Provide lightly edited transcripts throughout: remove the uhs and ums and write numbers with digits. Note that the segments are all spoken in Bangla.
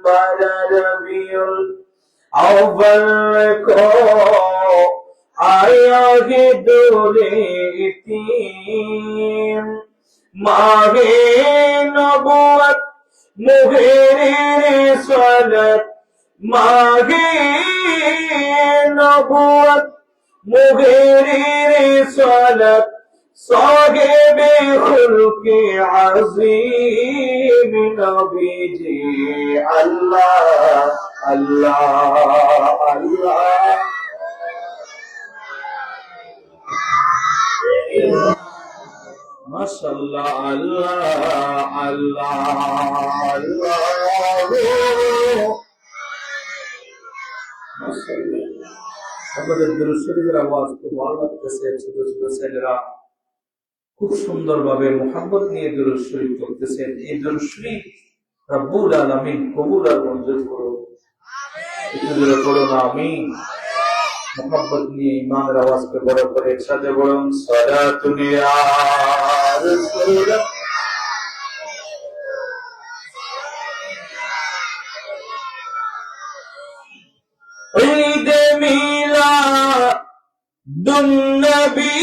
বারা রবিউল আউয়াল কো আয়া হে দোরে ইতিম মাহে নবুয়ত মুহেরে রিসালাত মাহে নবুয়ত মুহেরে রিসালাত সাহেবে খুলকে আজিম নবীজি আল্লাহ আল্লাহ আল্লাহ মাশাআল্লাহ আল্লাহ আল্লাহ আল্লাহ মাশাআল্লাহ। আমাদের দুরূদ শরীফের আওয়াজ খুব ভালো লাগতেছে। ছোট ছোট ছেলেরা খুব সুন্দরভাবে মুহাব্বত নিয়ে দুরূদ শরীফ পড়তেছেন। এই দুরূদ শরীফ রব্বুল আলামিন কবুল আর মঞ্জুর করুন। একটু জোরে পড়ুন আমিন। মুহাব্বত নিয়ে ইমানের আওয়াজকে বড় করে একসাথে বলুন সালাতুন ইয়া রাসূলুল্লাহ। ঈদ মিলাদুন নবী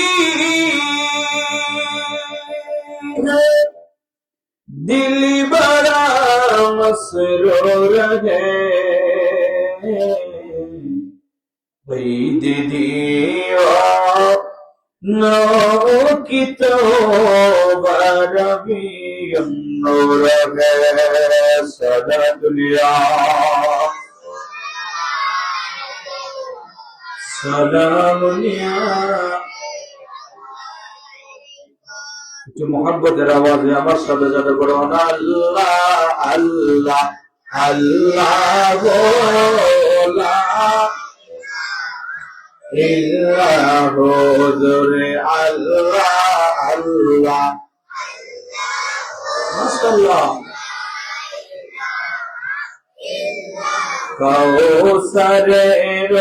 दिल बड़ा मसरूर है दीवानो की तो रबियुन नूर है सदा दुनिया सलामुनिया। একটু মুহাব্বতের আওয়াজে আমার সাথে যাবে বলুন আল্লাহ আল্লাহ আল্লাহ লা ইলাহা জোরে আল্লাহ আল্লাহ মাশাআল্লাহ। কাউসারের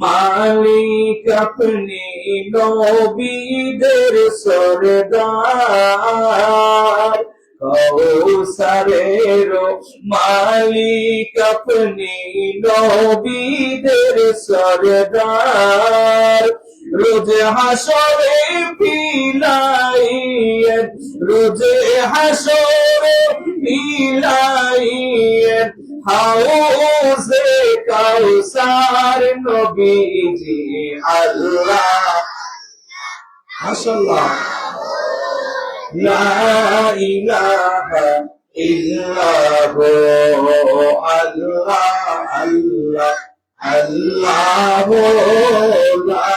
মালিক আপনি নবীদের সরদার কাউসারের মালিক আপনি নবীদের সরদার রোজ হাসরে পিলাইয়েন রোজ হাসরে পিলাইয়েন হাউজে কাউসার নবীজি আল্লাহ মাশাআল্লাহ লা ইলাহা ইল্লাহু আল্লাহ আল্লাহ আল্লাহ লা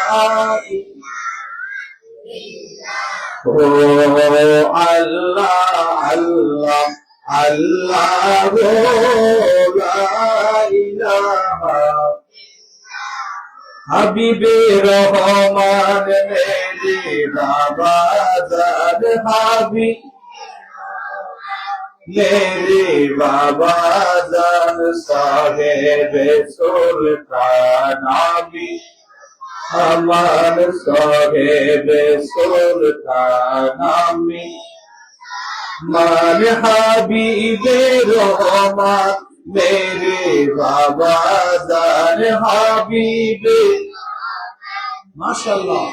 ইলাহা আল্লাহ আল্লাহ আল্লাহ লা ইলাহা হাবিবে রহমান মেরে বাবা জান হাবি মেরে বাবা জান সাহেবে সুলতান আমি আমার সাহেবে সুলতান আমি মান হাবিবে রহমান মেরে বাবা জান হাবিবে মাশাআল্লাহ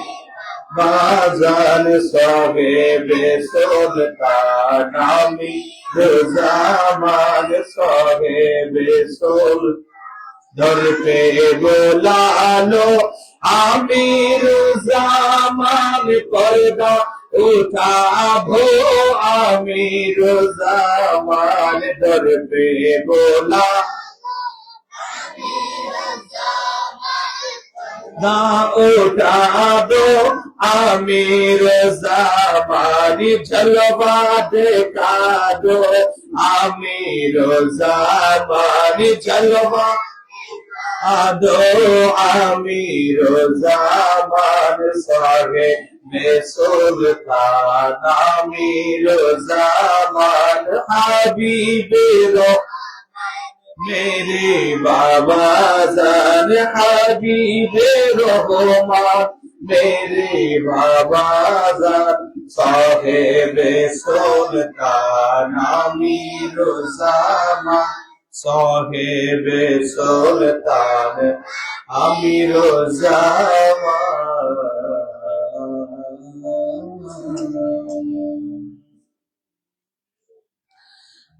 বাজান সাহেবে সুলতান আমি রোজামান সাহেবে সুল দর পে বোলালো আমির জামান পর্দা उठाबो आमिर ज़मान दर पे बोला ना उठाबो आमिर ज़मान जलवा देखा दो आमिर ज़मान जलवा आदो आमिर ज़मान साहे में सुल्तान आमिर ज़मान हबीबे रो मेरे बाबा जान हबीबे रहमान मेरे बाबा जान সাহেবে সুলতান আমিরুজ্জামান সাহেবে সুলতান আমিরুজ্জামান।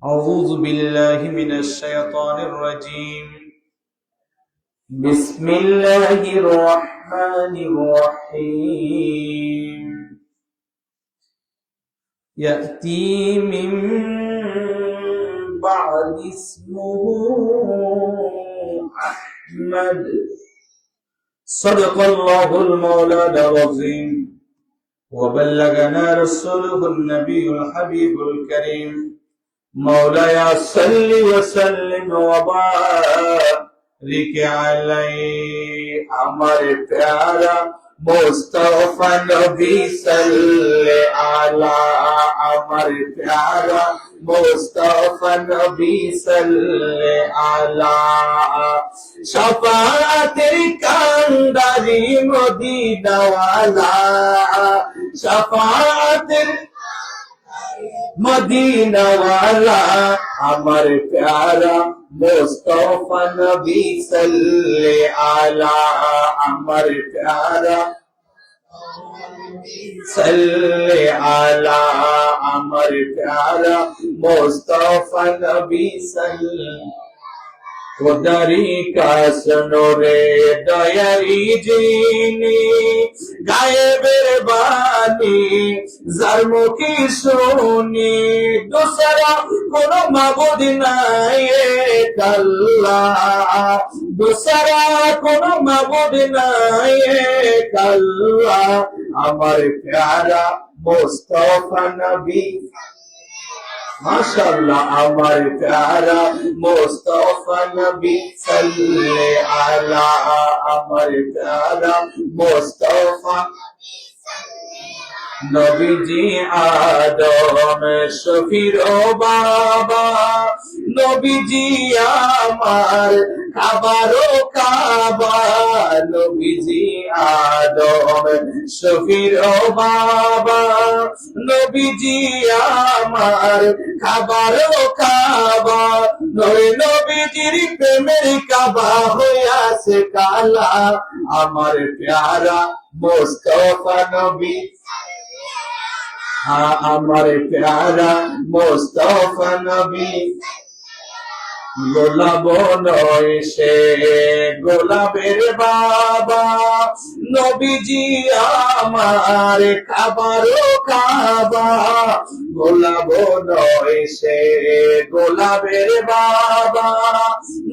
أعوذ بالله من الشيطان الرجيم. بسم الله الرحمن الرحيم. يأتي من بعد اسمه أحمد. صدق الله المولانا العظيم وبلغنا رسوله النبي الحبيب الكريم. مولاي صل وسلم وبارك عليه. আমার প্যারা মুস্তাফা নবী সাল্লে আলা। আমার প্যারা মুস্তাফা নবী সাল্লে আলা। শাফাতের কান্ডারি মদিনাওয়ালা। শাফাতের মদিনাওয়ালা। আমার প্যারা মুস্তাফা নবী সাল্লে আলা। আমার প্যারা সাল্লে আলা। আমার প্যারা মুস্তাফা নবী সাল্লে। খোদারি কাসনো রে দয়ারি জিনি গায়েবের বাণী যার মুখে শুনি দোসরা কোন মাবুদ নাই এক আল্লাহ। দোসরা কোন মাবুদ নাই এক আল্লাহ। আমার প্যারা মুস্তাফা নবী মাশাআল্লাহ। আমার প্যারা মুস্তাফা নবী সাল্লে আলা। আমার প্যারা মুস্তাফা নবীজি আদম শফির ও বাবা। নবীজি আমার খাবারও কাবা। নবীজি আদম শফির ও বাবা। নবীজি আমার খাবারও কাবা। নবীজির প্রেমের কাবা হইয়াছে কালা। আমার প্যারা মুস্তাফা নবী। আমার প্যারা মুস্তাফা নবী। গোলাপ নয় সে গোলাপের বাবা। নবীজি আমার খাবারও কাবা। গোলাপ নয় সে গোলাপের বাবা।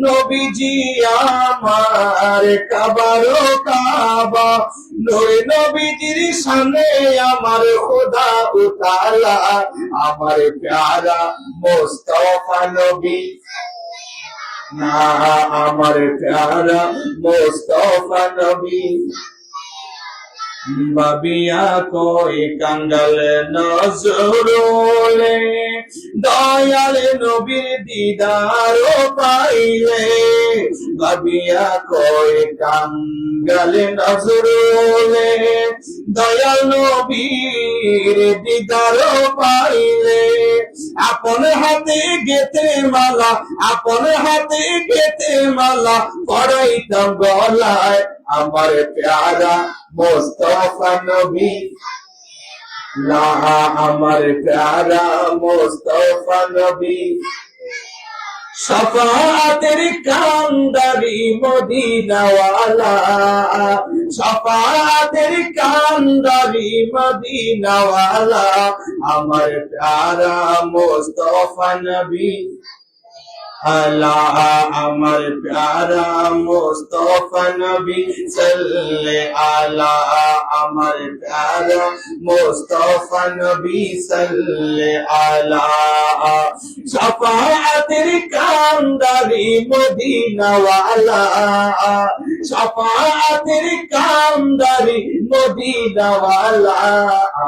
নবীজি আমার খাবারও কাবা। নবীজির সামনে আমার খোদা উতালা। আমার প্যারা মুস্তাফা নবী। না আমার প্যারা মুস্তাফা নবী। বাবিয়া কই কাঙ্গাল নজরুলে দয়াল নবীর দিদার পাইলে। বাবিয়া কই কাঙ্গাল নজরুলে দয়াল নবীর দিদার পাইলে। আপন হাতে গেতে মালা আপন হাতে গেতে মালা পড়াইতাম গলায়। আমার প্যারা মুস্তাফা নবী। না আমার প্যারা মুস্তাফা নবী। শাফাতের কান্ডারি মদিনাওয়ালা। শাফাতের কান্ডারি মদিনাওয়ালা। আমার প্যারা মুস্তাফা নবী আলা। আমার প্যারা মুস্তাফা নবী সাল্লে আলা। আমার প্যারা মুস্তাফা নবী সাল্লে আলা। শাফাতের কান্ডারি মদিনাওয়ালা। শাফাতের কান্ডারি মদিনাওয়ালা।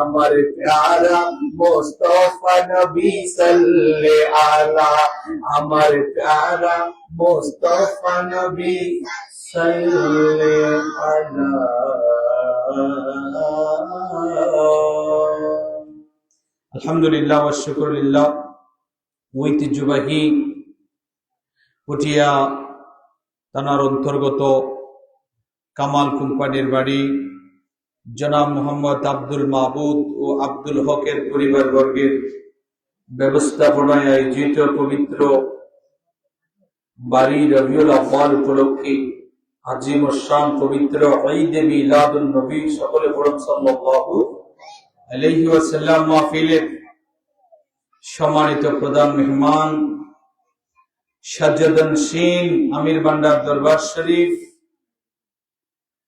আমার প্যারা মুস্তাফা নবী সাল্লে আলা। আমার প্যারা মুস্তাফা নবী সাল্লে আলা। আলহামদুলিল্লাহ ওয়া শুকরুলিল্লাহ। ঐতিহ্যবাহী পটিয়া থানার অন্তর্গত কামাল কোম্পানির বাড়ি জনাব মোহাম্মদ আব্দুল মাহবুদ ও আব্দুল হকের পরিবারবর্গের ব্যবস্থাপনায় আয়োজিত পবিত্র বাড়ি রবিউল আউয়াল উপলক্ষে আজিম শান পবিত্র ঈদে মিলাদুন নবী সকলে পড়ুন সাল্লাল্লাহু আলাইহি ওয়াসাল্লাম মাহফিলের সম্মানিত প্রধান মেহমান সাজ্জাদান শিন আমির বান্ডার দরবার শরীফ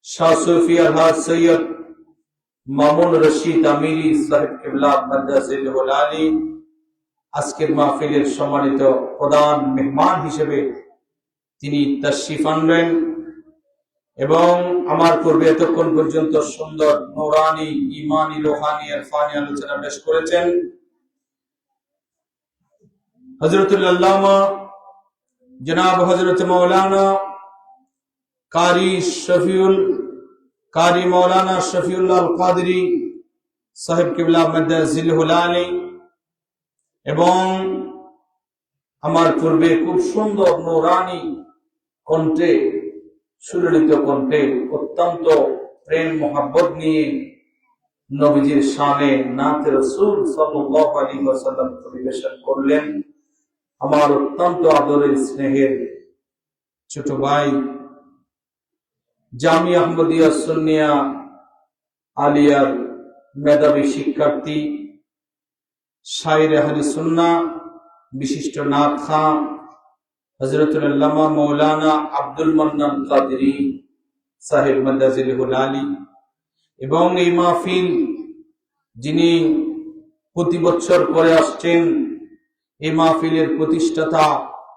শাহ সুফি আলহাজ সৈয়দ মামুন রশিদ আমিরি সাহেব কিবলা মাদ্রাসাতুল আলী আজকের মাহফিলের সম্মানিত প্রধান মেহমান হিসেবে তিনি তাশরিফ আনবেন এবং আমার পূর্বে এতক্ষণ পর্যন্ত সুন্দর নূরানি ঈমানি রূহানি ইরফানি আলোচনা পেশ করেছেন হযরতুল আল্লামা জনাব হযরত মাওলানা কারি মাওলানা শফিউল্লাহ আল কাদরি সাহেব কিবলা মাদ্রাসাতুল আলী এবং আমার পূর্বে খুব সুন্দর নূরানি কণ্ঠে সুললিত কণ্ঠে অত্যন্ত প্রেম মোহাব্বত নিয়ে নবীজির শানে নাতে রাসূল সাল্লাল্লাহু আলাইহি ওয়াসাল্লাম পরিবেশন করলেন আমার অত্যন্ত আদরের স্নেহের ছোট ভাই জামিয়া আহমদিয়া সুন্নিয়া আলিয়ার মেধাবী শিক্ষার্থী শায়ের আহলে সুন্নাহ বিশিষ্ট নাত খাঁ হযরতুল আল্লামা মাওলানা আব্দুল মান্নান কাদরি সাহেব মাদ্রাসাতুল আলী এবং এই মাহফিল যিনি প্রতি বছর করে আসছেন এই মাহফিলের প্রতিষ্ঠাতা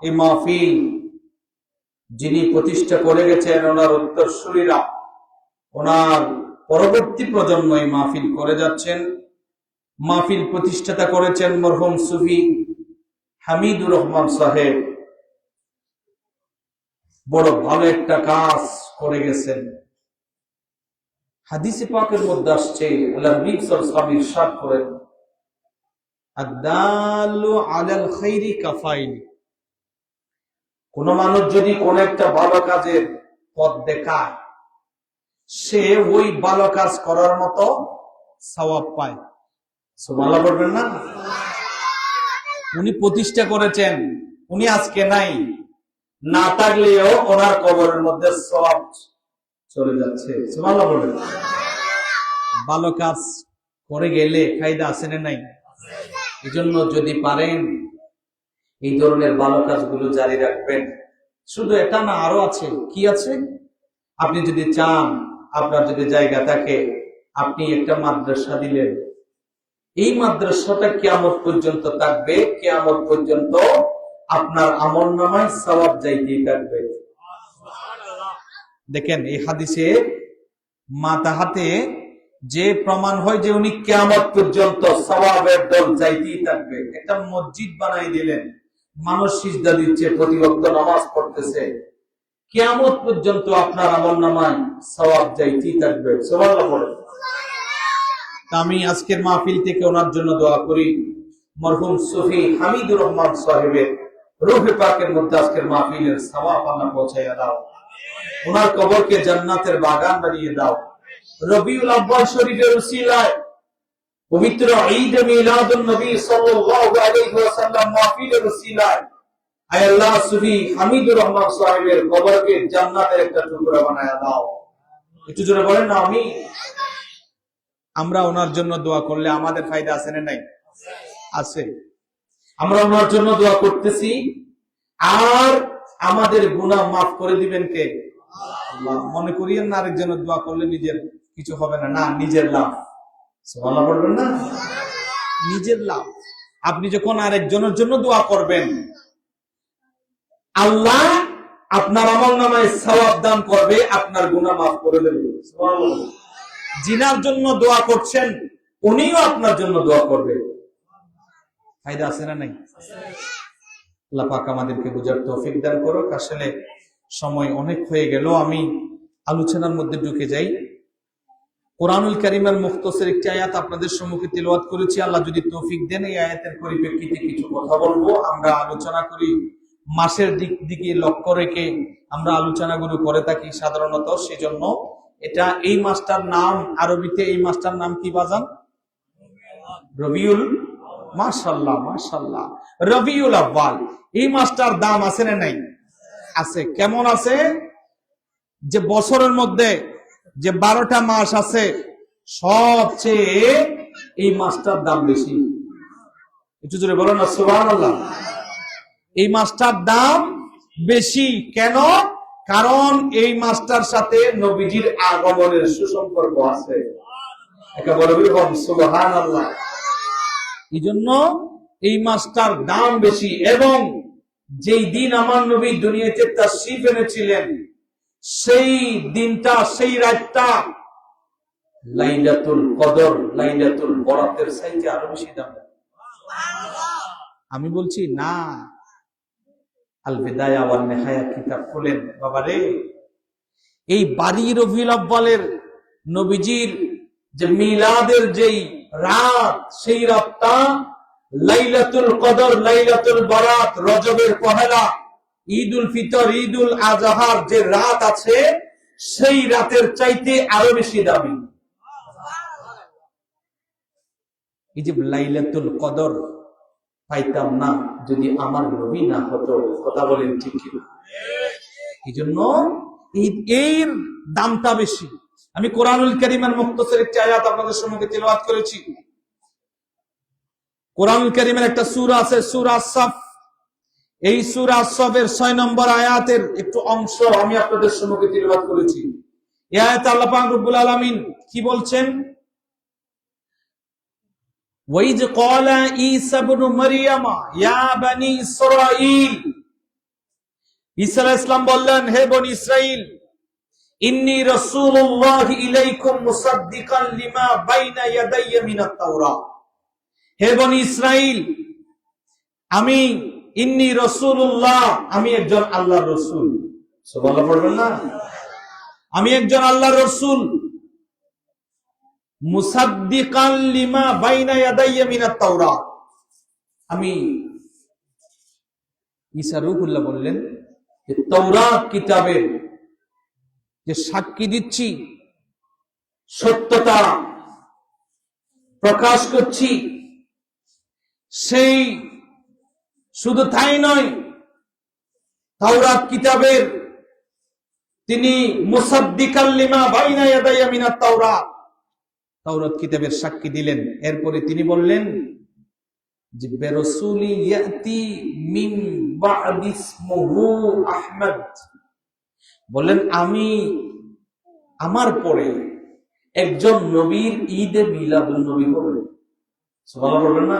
এই মাহফিল যিনি প্রতিষ্ঠা করে গেছেন ওনার উত্তরসূরিরা ওনার পরবর্তী প্রজন্ম এই মাহফিল করে যাচ্ছেন মাহফিল প্রতিষ্ঠাতা করেছেন মরহুম সুফি হামিদুর রহমান সাহেব বড় ভালো একটা কাজ করে গেছেন হাদিসে পাকের মধ্যে আসছে আল্লাহর নবী সাল্লাল্লাহু আলাইহি ওয়াসাল্লাম ইরশাদ করেন আদ-দাল্লু আলাল খাইরি কাফাইল কোন মানুষ যদি কোন একটা ভালো কাজের পথ দেখায় সে ওই ভালো কাজ করার মতো সওয়াব পায় সুবহানাল্লাহ বলবেন না উনি প্রতিষ্ঠা করেছেন উনি আজকে নাই না থাকলেও ওনার কবরের মধ্যে সওয়াব চলে যাচ্ছে সুবহানাল্লাহ বলবেন ভালো কাজ করে গেলে ফায়দা আছে না নাই এজন্য যদি পারেন এই ধরনের ভালো কাজগুলো জারি রাখবেন শুধু এটা না আরো আছে কি আছে আপনি যদি চান আপনার যদি জায়গা থাকে আপনি একটা মাদ্রাসা দিলেন এই মাদ্রাসাটা কিয়ামত পর্যন্ত থাকবে কিয়ামত পর্যন্ত আপনার আমলনামায় সওয়াব যাইতেই থাকবে দেখেন এই হাদিসে মাথা হাতে যে প্রমাণ হয় যে উনি কিয়ামত পর্যন্ত সওয়াবের দল যাইতেই থাকবে একটা মসজিদ বানাই দিলেন মানুষ সিজদা দিচ্ছে প্রতি ওয়াক্ত নামাজ পড়তেছে কিয়ামত পর্যন্ত আপনার আমলনামায় সওয়াব যাইতেই থাকবে সুবহানাল্লাহ বলেন আমি আজকের মাহফিল থেকে ওনার জন্য দোয়া করি মরহুম সুফি হামিদুর রহমান সাহেবের রূহে পাকের মধ্যে আজকের মাহফিলের সওয়াব আল্লাহ পৌঁছাইয়া দাও ওনার কবরকে জান্নাতের বাগান বানিয়ে দাও রবিউল আউয়াল শরীফের উসিলায় পবিত্র ঈদ মিলাদুন নবী সাল্লাল্লাহু আলাইহি ওয়াসাল্লাম মাহফিলের উসিলায় আয় আল্লাহ সুফি হামিদুর রহমান সাহেবের কবরকে জান্নাতের একটা টুকরা বানায়া দাও একটু জোরে বলেন না আমি আমরা ওনার জন্য দোয়া করলে আমাদের ফায়দা আছে না নাই আছে আমরা ওনার জন্য দোয়া করতেছি আর আমাদের গুনাহ মাফ করে দিবেন কে আল্লাহ মনে করিয়েন না আরেকজনের দোয়া করলে নিজের কিছু হবে না না নিজের লাভ সুবহানাল্লাহ বলবেন না নিজের লাভ আপনি যখন আরেকজনের জন্য দোয়া করবেন আল্লাহ আপনার আমলনামায় সওয়াব দান করবে আপনার গুনাহ মাফ করে দেবে সুবহানাল্লাহ জিনার জন্য দোয়া করছেন উনিও আপনার জন্য দোয়া করবে ফায়দা আছে না নাই আল্লাহ পাক আমাদেরকে বুঝার তৌফিক দান করুক আসলে সময় অনেক হয়ে গেল আমি আলোচনার মধ্যে ঢুকে যাই কোরআনুল কারীমের মুখতসর একটি আয়াত আপনাদের সম্মুখে তিলাওয়াত করেছি। আল্লাহ যদি তৌফিক দেন এই আয়াতের পরিপ্রেক্ষিতে কিছু কথা বলবো। আমরা আলোচনা করি মাসের দিকে লক্ষ্য রেখে আমরা আলোচনাগুলো করে থাকি সাধারণত, সেজন্য এটা এই মাসটার নাম আরবিতে এই মাসটার নাম কি বাজান? রবিউল। মাশাআল্লাহ মাশাআল্লাহ, রবিউল আউয়াল। এই মাসটার দাম আছে না নাই? আছে। কেমন আছে? যে বছরের মধ্যে যে 12টা মাস আছে সবচেয়ে এই মাসটার দাম বেশি। একটু জোরে বলো না সুবহানাল্লাহ। এই মাসটার দাম বেশি কেন? কারণ এই মাসটার সাথে নবীজির আগমনের সুসম্পর্ক আছে। একেবারে বলুন সুবহানাল্লাহ। এই জন্য এই মাসটার দাম বেশি। এবং যেই দিন আমার নবী দুনিয়াতে তাশরীফ এনেছিলেন সেই দিনটা, সেই রাতটা লাইলাতুল কদর, লাইলাতুল বরাতের চাইতে আরো বেশি দাম। আমি বলছি না, আল বিদায়া ওয়ান নিহায়া কিতাব খুলেন বাবারে, এই বারী রবিউল আউয়ালের নবীজির যে মিলাদের যেই রাত, সেই রাতটা লাইলাতুল কদর, লাইলাতুল বরাত, রজবের পহেলা, ঈদুল ফিতর, ঈদুল আজহার যে রাত আছে সেই রাতের চাইতে আরো বেশি দামি। এই যে লাইলাতুল কদর পাইতাম না যদি আমার নবী না হতো। কথা বলেন ঠিক কিনা? এই জন্য এর দামটা বেশি। আমি কোরআনুল কারীমের মুখতসর একটি আয়াত আপনাদের সম্মুখে তিলাওয়াত করেছি। কোরআনুল কারীমের একটা সূরা আছে, সূরা আস-সাফ। এই সূরা আস-সাফের 6 নম্বর আয়াতের একটু অংশ আমি আপনাদের সম্মুখে তিলাওয়াত করেছি। এই আয়াতে আল্লাহ পাক রব্বুল আলামিন কি বলছেন? ওয়াইজ ক্বালা ঈসা ইবনে মারইয়াম ইয়া বনি ইসরাঈল, ঈসা আলাইহিস সালাম বললেন, হে বনি ইসরাইল, ইন্নী রাসূলুল্লাহ ইলাইকুম মুসাদ্দিকান লিমা বাইনা ইয়াদাইয়া মিনাত তাওরাত। হে বনি ইসরাইল, আমি ইন্নী রাসূলুল্লাহ, আমি একজন আল্লাহর রাসূল। সুবহানাল্লাহ পড়বেন না? আমি একজন আল্লাহর রাসূল। মুসাদ্দিকান লিমা বাইনা ইয়াদাইয়া মিনাত তাওরাত। আমি ঈসা রূহুল্লাহ বললেন যে তাওরাত কিতাবের যে সাক্ষী দিচ্ছি, সত্যতা প্রকাশ করছি, সেই শুধু তাই নয়, তাওরাত কিতাবের তিনি মুসাদ্দিকাল লিমা বাইনা ইয়াদাইয়া মিনাত তাওরাত, তাওরাত কিতাবের সাক্ষী দিলেন। এরপরে তিনি বললেন যে বিরাসূলি ইয়াতি মিন বা'দি ইসমুহু আহমদ, বলেন আমি আমার পরে একজন নবীর ঈদে মিলাদুন নবী হবে। সুবহানাল্লাহ বলবেন না?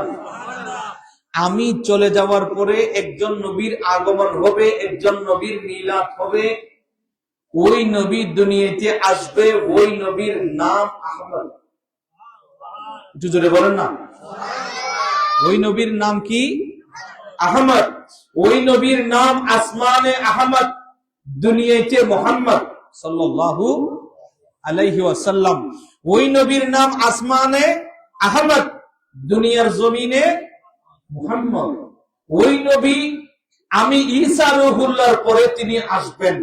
আমি চলে যাওয়ার পরে একজন নবীর আগমন হবে, একজন নবীর মিলাদ হবে। ওই নবী দুনিয়াতে আসবে, ওই নবীর নাম আহমদ। একটু জোরে বলেন না। ওই নবীর নাম কি? আহমদ। ওই নবীর নাম আসমানে আহমদ, দুনিয়াতে মুহাম্মদ সাল্লাল্লাহু আলাইহি ওয়াসাল্লাম। ওই নবীর নাম আসমানে আহমদ, দুনিয়ার জমিনে মুহাম্মদ। ওই নবী আমি ঈসা রূহুল্লাহর পরে তিনি আসবেন,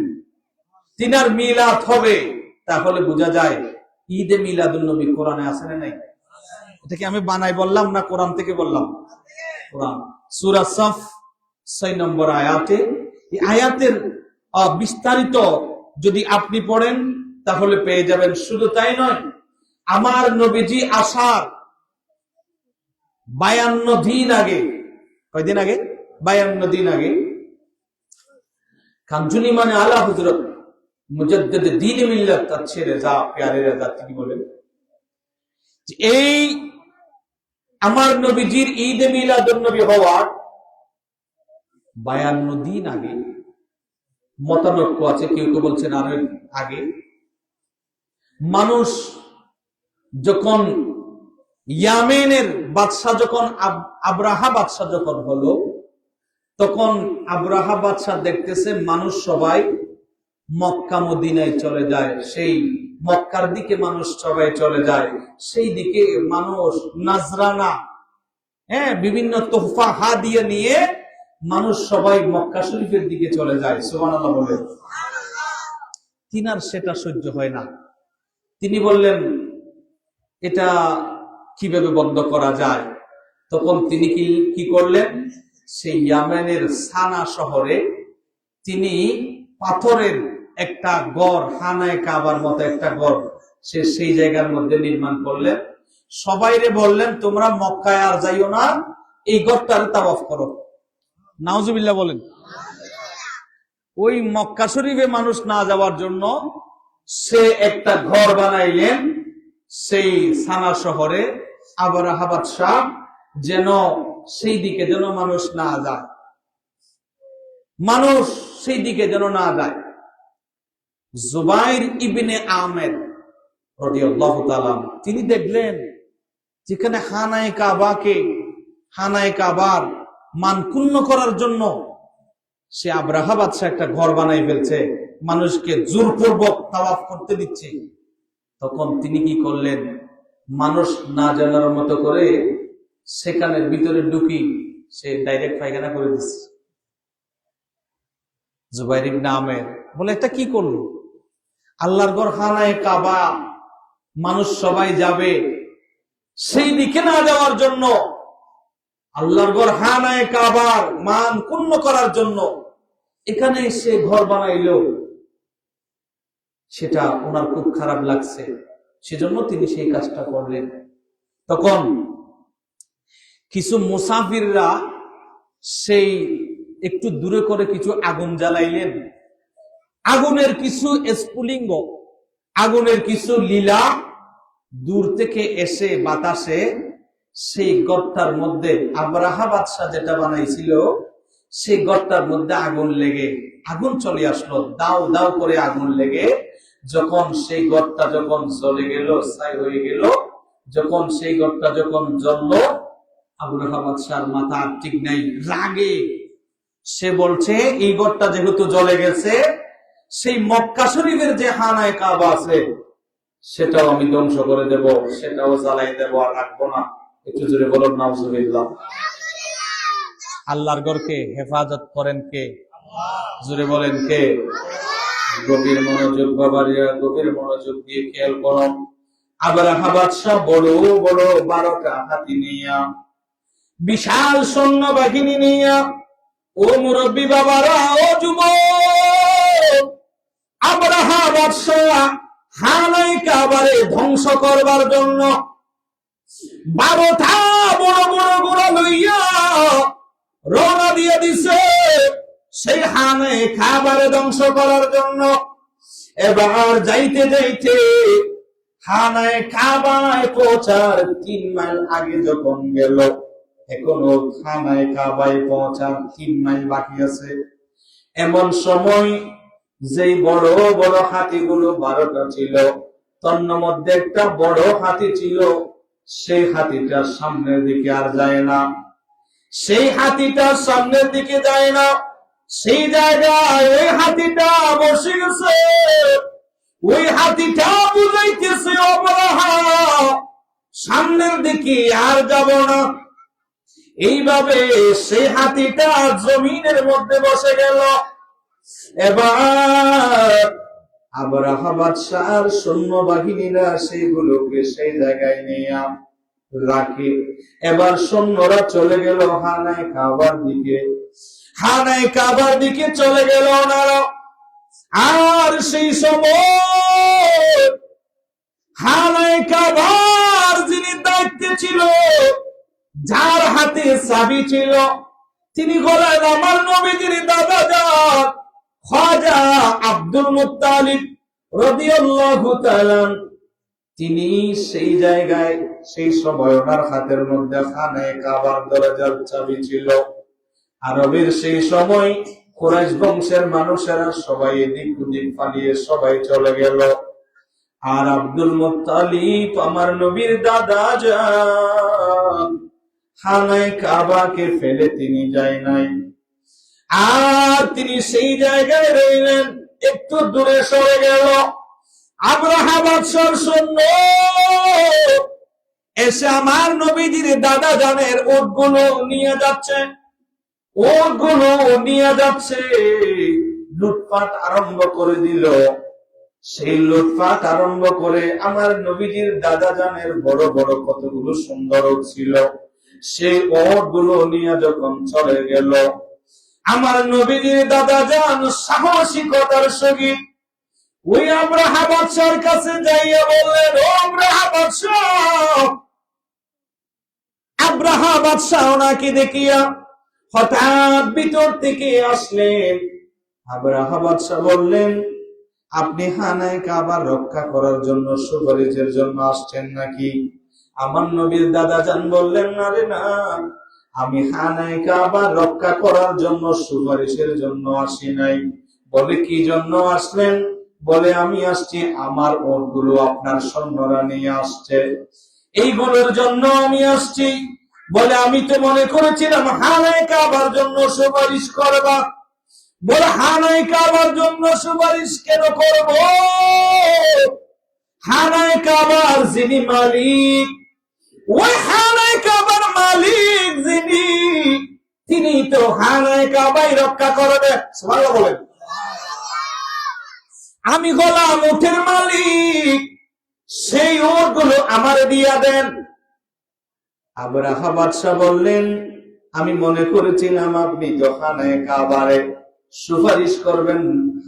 তিনার মিলাদ হবে। তাহলে বোঝা যায় ঈদে মিলাদুন নবী কোরআনে আছে না নাই? এটা কি আমি বানাই বললাম না কোরআন থেকে বললাম? কোরআন। সূরা সাফ 6 নম্বর আয়াতে, এই আয়াতের বিস্তারিত যদি আপনি পড়েন তাহলে পেয়ে যাবেন। শুধু তাই নয়, আমার নবীজি আসার 52 দিন আগে, কয়দিন আগে? 52 দিন আগে কাঞ্জুনি মানে আলা হযরত মুজাদ্দিদ দ্বীন মিল্লাত, তার ছেলে যা প্যারে রাজা, তিনি বলেন এই আমার নবীজির ঈদে মিলাদুন নবী হওয়ার 52 দিন আগে, মতানৈক্য আছে, কেউ কেউ বলছেন আরো আগে, মানুষ যখন ইয়ামেনের বাদশাহ যখন আব্রাহা বাদশাহ যখন হলো, তখন আব্রাহা বাদশাহ দেখতেছে মানুষ সবাই মক্কা মদিনায় চলে যায়, সেই মক্কার দিকে মানুষ সবাই চলে যায়, সেই দিকে মানুষ নাজরানা, বিভিন্ন তোহফা হাদিয়া নিয়ে মানুষ সবাই মক্কা শরীফের দিকে চলে যায়। সুবহানাল্লাহ বলে। তিনার সেটা সহ্য হয় না। তিনি বললেন, এটা কিভাবে বন্ধ করা যায়? তখন তিনি কি করলেন, সেই ইয়ামেনের সানা শহরে তিনি পাথরের একটা গড়, খানায়ে কাবার মতো একটা গড় সেই জায়গার মধ্যে নির্মাণ করলেন। সবাইরে বললেন, তোমরা মক্কায় আর যাইও না, এই গড়টার তাওয়াফ করো। নাউজুবিল্লাহ বলেন। ওই মক্কা শরীফে মানুষ না যাওয়ার জন্য সে একটা ঘর বানাইলেন সেই সানা শহরে, আবরাহা বাদশাহ, যেন সেই দিকে যেন মানুষ না যায়, মানুষ সেই দিকে যেন না যায়। জুবাইর ইবনে আমের রাদিয়াল্লাহু তাআলা তিনি দেখলেন যেখানে খানায়ে কাবার মানকুন্ন করার জন্য সে আবরাহা বাদশাহ একটা ঘর বানাই ফেলছে, মানুষকে জোরপূর্বক তাওয়াফ করতে দিচ্ছে। তখন তিনি কি করলেন, মানুষ না জানার মতো করে সেখানের ভিতরে ঢুকি সে ডাইরেক্ট পায়খানা করে দিচ্ছে। জুবাইর ইবনে আমের বলে, এটা কি করলো? আল্লাহর ঘর খানায়ে কাবা, মানুষ সবাই যাবে, সেই দিকে না যাওয়ার জন্য, আল্লাহর ঘর খানায়ে কাবার মান ক্ষুণ্ণ করার জন্য এখানে সে ঘর বানাইলো। সেটা ওনার খুব খারাপ লাগছে, সেজন্য তিনি সেই কাজটা করলেন। তখন কিছু মুসাফিররা সেই একটু দূরে করে কিছু আগুন জ্বালাইলেন। আগুনের কিছু স্ফুলিঙ্গ, আগুনের কিছু লীলা দূর থেকে এসে বাতাসে সেই গর্তার মধ্যে, আবরাহা বাদশাহ যেটা বানাইছিল সেই গর্তার মধ্যে আগুন চলে আসলো, দাও দাও করে আগুন লেগে যখন সেই গর্তা যখন জ্বলে গেল, ছাই হয়ে গেল, যখন সেই গর্তা যখন জ্বললো, আবরাহা বাদশাহর মাথা ঠিক নাই, রাগে সে বলছে, এই গর্তা যেহেতু জ্বলে গেছে, সেই মক্কা শরীফের যে খানায়ে কাবা আছে সেটাও আমি ধ্বংস করে দেব, সেটাও জ্বালাই দেব, আর রাখবো না। একটু জোরে বলুন নাউজুবিল্লাহ। আল্লাহর ঘরকে হেফাজত করেন কে? জোরে বলেন কে? গভীর মনোযোগ বাবারিয়া, গভীর মনোযোগ দিয়ে খেয়াল করুন। আবরাহা বাদশাহ বড় বড় 12টা হাতি নিয়া, বিশাল সৈন্য বাহিনী নিয়া, ও মুরব্বী বাবারা, ও যুবক, আবরাহা বাদশাহ খানায়ে কাবারে ধ্বংস করবার জন্য 12টা বড় বড় ঘোড়া লইয়া রওনা দিয়ে দিছে সেই খানায়ে কাবারে ধ্বংস করার জন্য। এবার যাইতে যাইতে খানায়ে কাবায় পৌঁছার 3 মাইল আগে যখন গেল, এখনো খানায়ে কাবায় পৌঁছার 3 মাইল বাকি আছে। এমন সময় যেই বড় বড় হাতিগুলো 12টা ছিল, তার মধ্যে একটা বড় হাতি ছিল, সেই হাতিটা সামনের দিকে আর যায় না, সেই হাতিটা সামনের দিকে যায় না, সেই জায়গায় ওই হাতিটা বসে গেছে। ওই হাতিটা বুঝাইতেছে, অবরাহা সামনের দিকে আর যাব না। এইভাবে সেই হাতিটা জমিনের মধ্যে বসে গেল। এবার আবরাহা বাদশাহর সৈন্যবাহিনীরা সেইগুলোকে সেই জায়গায় নিয়ে রাখে। এবার সৈন্যরা চলে গেল খানায়ে কাবার দিকে, খানায়ে কাবার দিকে চলে গেল ওনারা। আর সেই সময় খানায়ে কাবার যিনি দায়িত্বে ছিল, যার হাতে চাবি ছিল, তিনি হলেন আমার নবীজির দাদা জান খাজা আব্দুল মুত্তালিব রাদিয়াল্লাহু তাআলা। তিনি সেই জায়গায় সেই সময় ওনার হাতের মধ্যে খানায়ে কাবার দরজার চাবি ছিল। আরবের সেই সময় কুরাইশ বংশের মানুষেরা সবাই এদিক ওদিক পালিয়ে সবাই চলে গেল, আর আব্দুল মুত্তালিব আমার নবীর দাদা জান খানায়ে কাবাকে ফেলে তিনি যায় নাই, আর তিনি সেই জায়গায় রইলেন। একটু দূরে সরে গেল, আব্রাহা বাদশার সৈন্য এসে আমার নবীজির দাদা জানের উটগুলো নিয়ে যাচ্ছে, উটগুলো নিয়ে যাচ্ছে, লুটপাট আরম্ভ করে দিল। সেই লুটপাট আরম্ভ করে আমার নবীজির দাদা জানের বড় বড় কতগুলো সুন্দর উট ছিল, সেই উটগুলো নিয়ে যখন চলে গেল, আমার নবীজির দাদা জান সাহসিকতার সহিত ওই আব্রাহা বাদশার কাছে যাইয়া বললেন, ও আব্রাহা বাদশাহ। আব্রাহা বাদশাহ ওনাকে দেখিয়া হঠাৎ ভিতর থেকে আসলেন। আব্রাহা বাদশাহ বললেন, আপনি হানায় কাবা রক্ষা করার জন্য সুপারিশের জন্য আসছেন নাকি? আমার নবীর দাদা জান বললেন, না রে না, আমি হানায় কাবা রক্ষা করার জন্য সুপারিশের জন্য আসি নাই। বলে, কি জন্য আসলেন? বলে, আমি আসছি, আমার ওটগুলো আপনার সৈন্যরা নিয়ে আসছে, এইগুলোর জন্য আমি আসছি। বলে, আমি তো মনে করেছিলাম হানায় কাবার জন্য সুপারিশ করবা। বলে, হানায় কাবার জন্য সুপারিশ কেন করব? হানায় কাবার যিনি মালিক, ওই হানায় কাবার মালিক যিনি, তিনি তো হানায় কাবাই রক্ষা করবে। সুবহানাল্লাহ বলেন। আমি গোলাম উটের মালিক, সেই উটগুলো আমার দিয়া দেন। আব্রাহা বাদশাহ বললেন, আমি মনে করেছিলাম আপনি তো খানায়ে কাবারে সুপারিশ করবেন,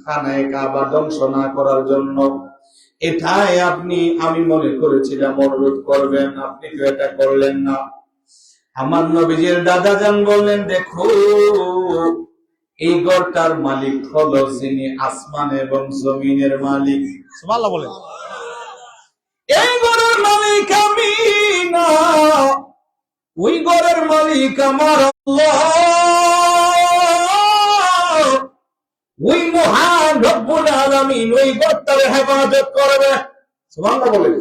খানায়ে কাবা ধ্বংস না করার জন্য, এটাই আপনি আমি মনে করেছিলাম অনুরোধ করবেন, আপনি তো এটা করলেন না। আমার নবীজির দাদা জান বললেন, দেখো, এই ঘরটার মালিক হলো যিনি আসমান এবং জমিনের মালিক। সুবহানাল্লাহ বলেন। এই ঘরের মালিক আমি না, ওই ঘরের মালিক আমার আল্লাহ, ওই মহান রব্বুল আলামিন ওই ঘরটার হেফাজত করবে। সুবহানাল্লাহ বলেন।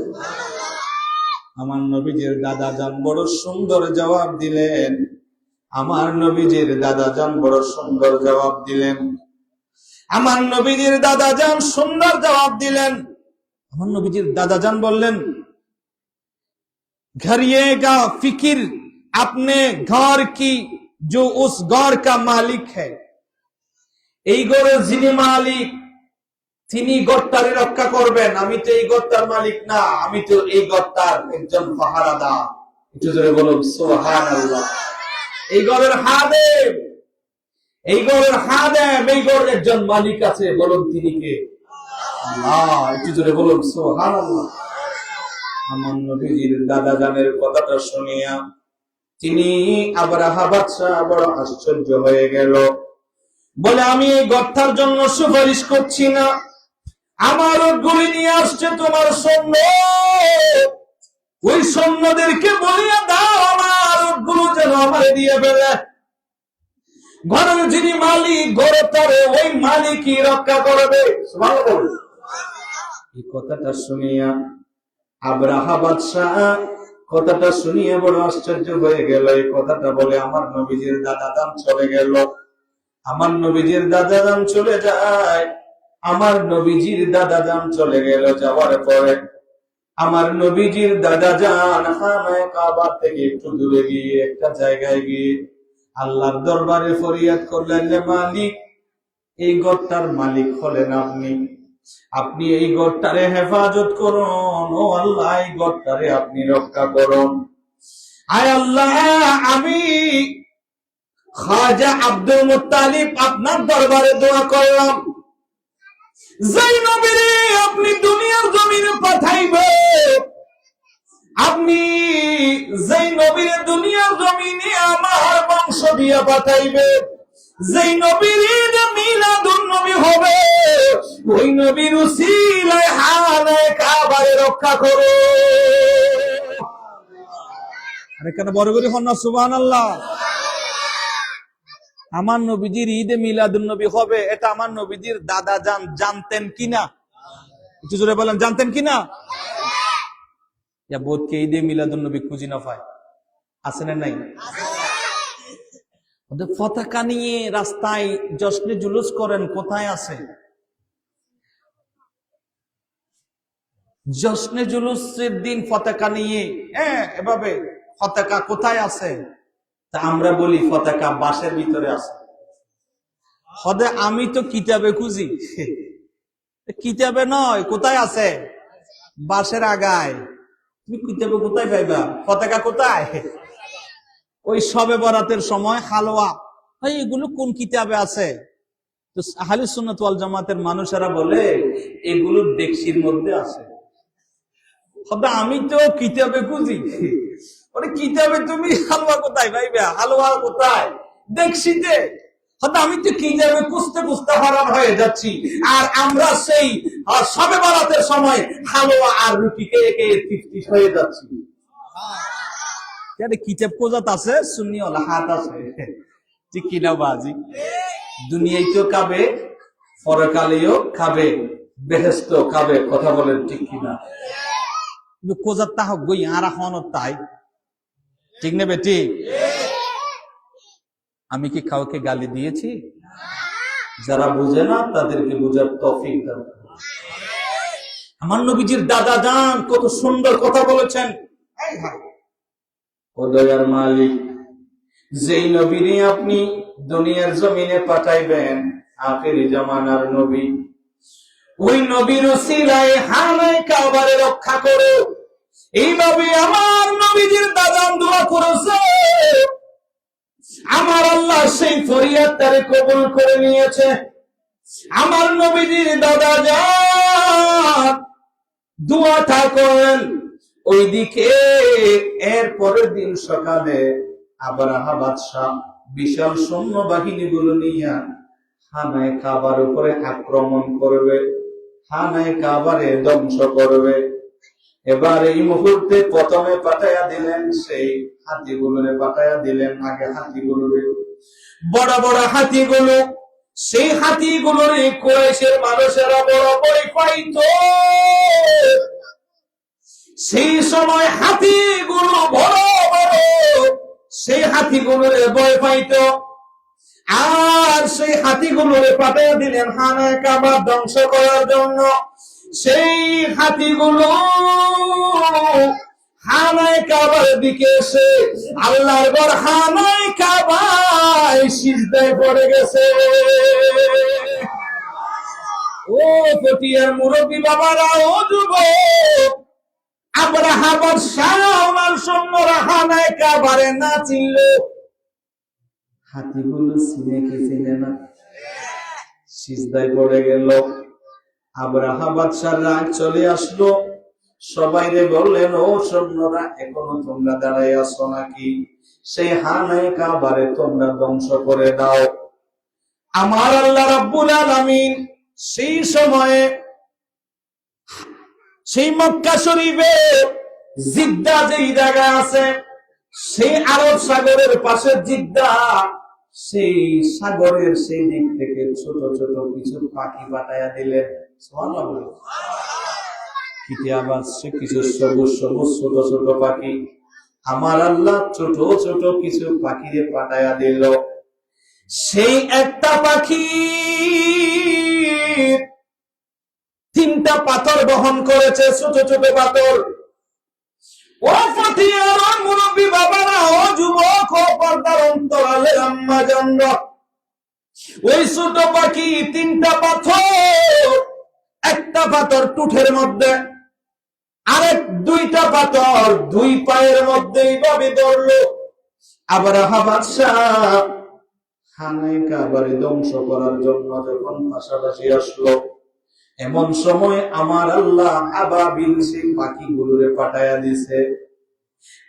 আমার নবীজির দাদা জান বড় সুন্দর জবাব দিলেন। আমার নবীজির দাদা জান বড় সুন্দর জবাব দিলেন। আমার নবীজির দাদা জান সুন্দর জবাব দিলেন। আমার নবীজির দাদা জান বললেন, घरिएगा फिकिर अपने घर की जो उस घर का मालिक है। এই ঘরের যিনি মালিক তিনি ঘরটারে রক্ষা করবেন, আমি তো এই ঘরটার মালিক না, আমি তো এই ঘরটার একজন পাহারাদার। একটু জোরে বলুন সুবহানাল্লাহ। এই ঘরের হাদেম, এই ঘরের হাদেম, এই ঘরের একজন মালিক আছে, বলুন তিনি কে? আল্লাহ। একটু জোরে বলুন সুবহানাল্লাহ। আমার নবীজির দাদা জানের কথাটা শুনিয়া তিনি আব্রাহা বাদশাহ বড় আশ্চর্য হয়ে গেল। বলে, আমি এই ঘরটার জন্য সুপারিশ করছি না, আমার গুলি নিয়ে আসছে তোমার সৈন্য, ওই সৈন্যদেরকে বলিয়া দাও আমার গুলো যেন আমার দিয়ে ফেলে। ঘরের যিনি মালিক, ঘরে তারে ওই মালিকই রক্ষা করবে। সুবহানাল্লাহ। এই কথাটা শুনিয়া আব্রাহা বাদশাহ কথাটা শুনিয়ে বড় আশ্চর্য হয়ে গেল। এই কথাটা বলে আমার নবীজির দাদা জান চলে গেল। আমার নবীজির দাদা জান চলে যায়। আমার নবীজির দাদা জান চলে গেল। যাওয়ার পরে আমার নবীজির দাদা জান খানায়ে কাবা থেকে একটু দূরে গিয়ে একটা জায়গায় গিয়ে আল্লাহর দরবারে ফরিয়াদ করলেন, যে মালিক, এই ঘরটার মালিক হলেন আপনি, আপনি এই ঘরটারে হেফাজত করুন। ও আল্লাহ, এই ঘরটারে আপনি রক্ষা করুন। আয় আল্লাহ, আমি খাজা আব্দুল মুত্তালিব আপনার দরবারে দোয়া করলাম, যেই নবীরে আপনি দুনিয়ার জমিনে পাঠাইবেন, আপনি যেই নবীরে দুনিয়ার জমিনে আমার বংশ দিয়ে পাঠাইবেন, যেই নবীর মিলাদুন নবী হবে, ওই নবীর উসিলায় হানায়ে কাবারে রক্ষা করো। আরে কেন বড় করে হন না সুবহানাল্লাহ। আমার নবীজির ঈদে মিলাদুন নবী হবে, এটা আমার নবীজির দাদা জান জানতেন কিনা? একটু জোরে বলেন, জানতেন কিনা? বোধকে ঈদে মিলাদুন নবী খুঁজি না পায়, আছে না নাই? পতাকা নিয়ে রাস্তায় জশ্নে জুলুস করেন, কোথায় আছে? জশ্নে জুলুসের দিন পতাকা নিয়ে এভাবে পতাকা কোথায় আছে? তা আমরা বলি পতাকা বাসের ভিতরে আছে। হদে আমি তো কিতাবে খুঁজি, কিতাবে নয়, কোথায় আছে? বাসের আগায়। তুমি কিতাবে কোথায় পাইবা? পতাকা কোথায়? ওই শবে বরাতের সময় হালুয়া, এগুলো কোন কিতাবে আছে? তো আহলে সুন্নাত ওয়াল জামাতের মানুষেরা বলে এগুলো ডেকসির মধ্যে আছে। আমি তো কিতাবে খুঁজি, ওরে কিতাবে তুমি হালুয়া কোথায় পাইবা? হালুয়া কোথায়? ডেকসিতে। আমি তো কিতাবে খুঁজতে খুঁজতে হারাম হয়ে যাচ্ছি, আর আমরা সেই শবে বরাতের সময় হালুয়া আর রুটি খেয়ে খেয়ে তৃপ্তি হয়ে যাচ্ছি। কিতাব কোজাত আছে, সুন্নি ওয়ালা হাত আছে, ঠিক কিনা বাজি? দুনিয়াতেও খাবে, পরকালেও খাবে, বেহেশত খাবে, কথা বলেন ঠিক কিনা? কোজাত তা হোক গই আর এখন তাই, ঠিক নেবে? ঠিক। আমি কি কাউকে গালি দিয়েছি? যারা বুঝে না তাদেরকে বুঝার তৌফিক দান। আমার নবীজির দাদা জান কত সুন্দর কথা বলেছেন। ও দয়ার মালিক, যেই নবীরে আপনি দুনিয়ার জমিনে পাঠাইবেন, আখেরি জামানার নবী, ওই নবীর উসিলায় হানায়ে কাবারে রক্ষা করো। এইভাবে আমার নবীজির দাদান দোয়া করেছে, আমার আল্লাহ সেই ফরিয়াদ তারে কবুল করে নিয়েছে। আমার নবীজির দাদা যান দোয়া করেন। ওইদিকে এর পরের দিন সকালে আবরাহা বাদশাহ বিশাল সৈন্য বাহিনী গুলো নিয়ে হানায়ে কাবার উপরে আক্রমণ করবে, হানায়ে কাবারে ধ্বংস করবে। এবার এই মুহূর্তে প্রথমে পাঠাইয়া দিলেন সেই হাতিগুলোরে, পাঠাইয়া দিলেন আগে হাতিগুলোরে, বড় বড় হাতিগুলো। সেই হাতিগুলোরে কুরাইশের মানুষেরা বড় বড় পাইতো। সেই সময় হাতিগুলো বড় বড়, সেই হাতিগুলোরে ভয় পাইতো। আর সেই হাতিগুলোরে পাঠিয়ে দিলেন হানায়ে কাবা ধ্বংস করার জন্য। সেই হাতিগুলো হানায়ে কাবার দিকে এসে আল্লাহর ঘর হানায়ে কাবায় সিজদায় পড়ে গেছে। ও পটিয়ার মুরব্বী বাবারা, ও যুবক, আবরাহা বাদশাহ ওনার সৈন্যরা হানায়ে কাবারে না চিনলে, হাতিগুলো চিনে কি চিনে না, সিজদায় পড়ে গেল। আবরাহা বাদশার রাগ চলে আসলো, সবাইরে বললেন, ও সৈন্যরা, এখনো তোমরা দাঁড়াই আছো নাকি? সেই হানায়ে কাবারে তোমরা ধ্বংস করে দাও। আমার আল্লাহ রাব্বুল আলামিন সেই সময়ে সেই মক্কা শরীফে জিদ্দা যেই জায়গা আছে, সেই আরব সাগরের পাশে জিদ্দা, সেই সাগরের সেই দিক থেকে ছোট ছোট কিছু পাখি পাঠাইয়া দিলেন। সুবহানাল্লাহ। কিছু সবুজ সবুজ ছোট ছোট পাখি আমার আল্লাহ ছোট ছোট কিছু পাখিরে পাঠাইয়া দিল। সেই একটা পাখি তিনটা পাথর বহন করেছে, ছোট ছোট পাথর। ও ফতিয়ার মুরব্বী বাবারা, ও যুবক, ও পর্দার অন্তরালের আম্মা জানরা, ওই ছোট পাখি তিনটা পাথর, একটা পাথর টুঠের মধ্যে, আরেক দুইটা পাথর দুই পায়ের মধ্যে এইভাবে ধরলো। আবরাহা বাদশাহ হানায়ে কাবারে ধ্বংস করার জন্য যখন পাশাপাশি আসলো, এমন সময় আমার আল্লাহ আবাবিল সেই পাখিগুলোরে পাঠাইয়া দিছে।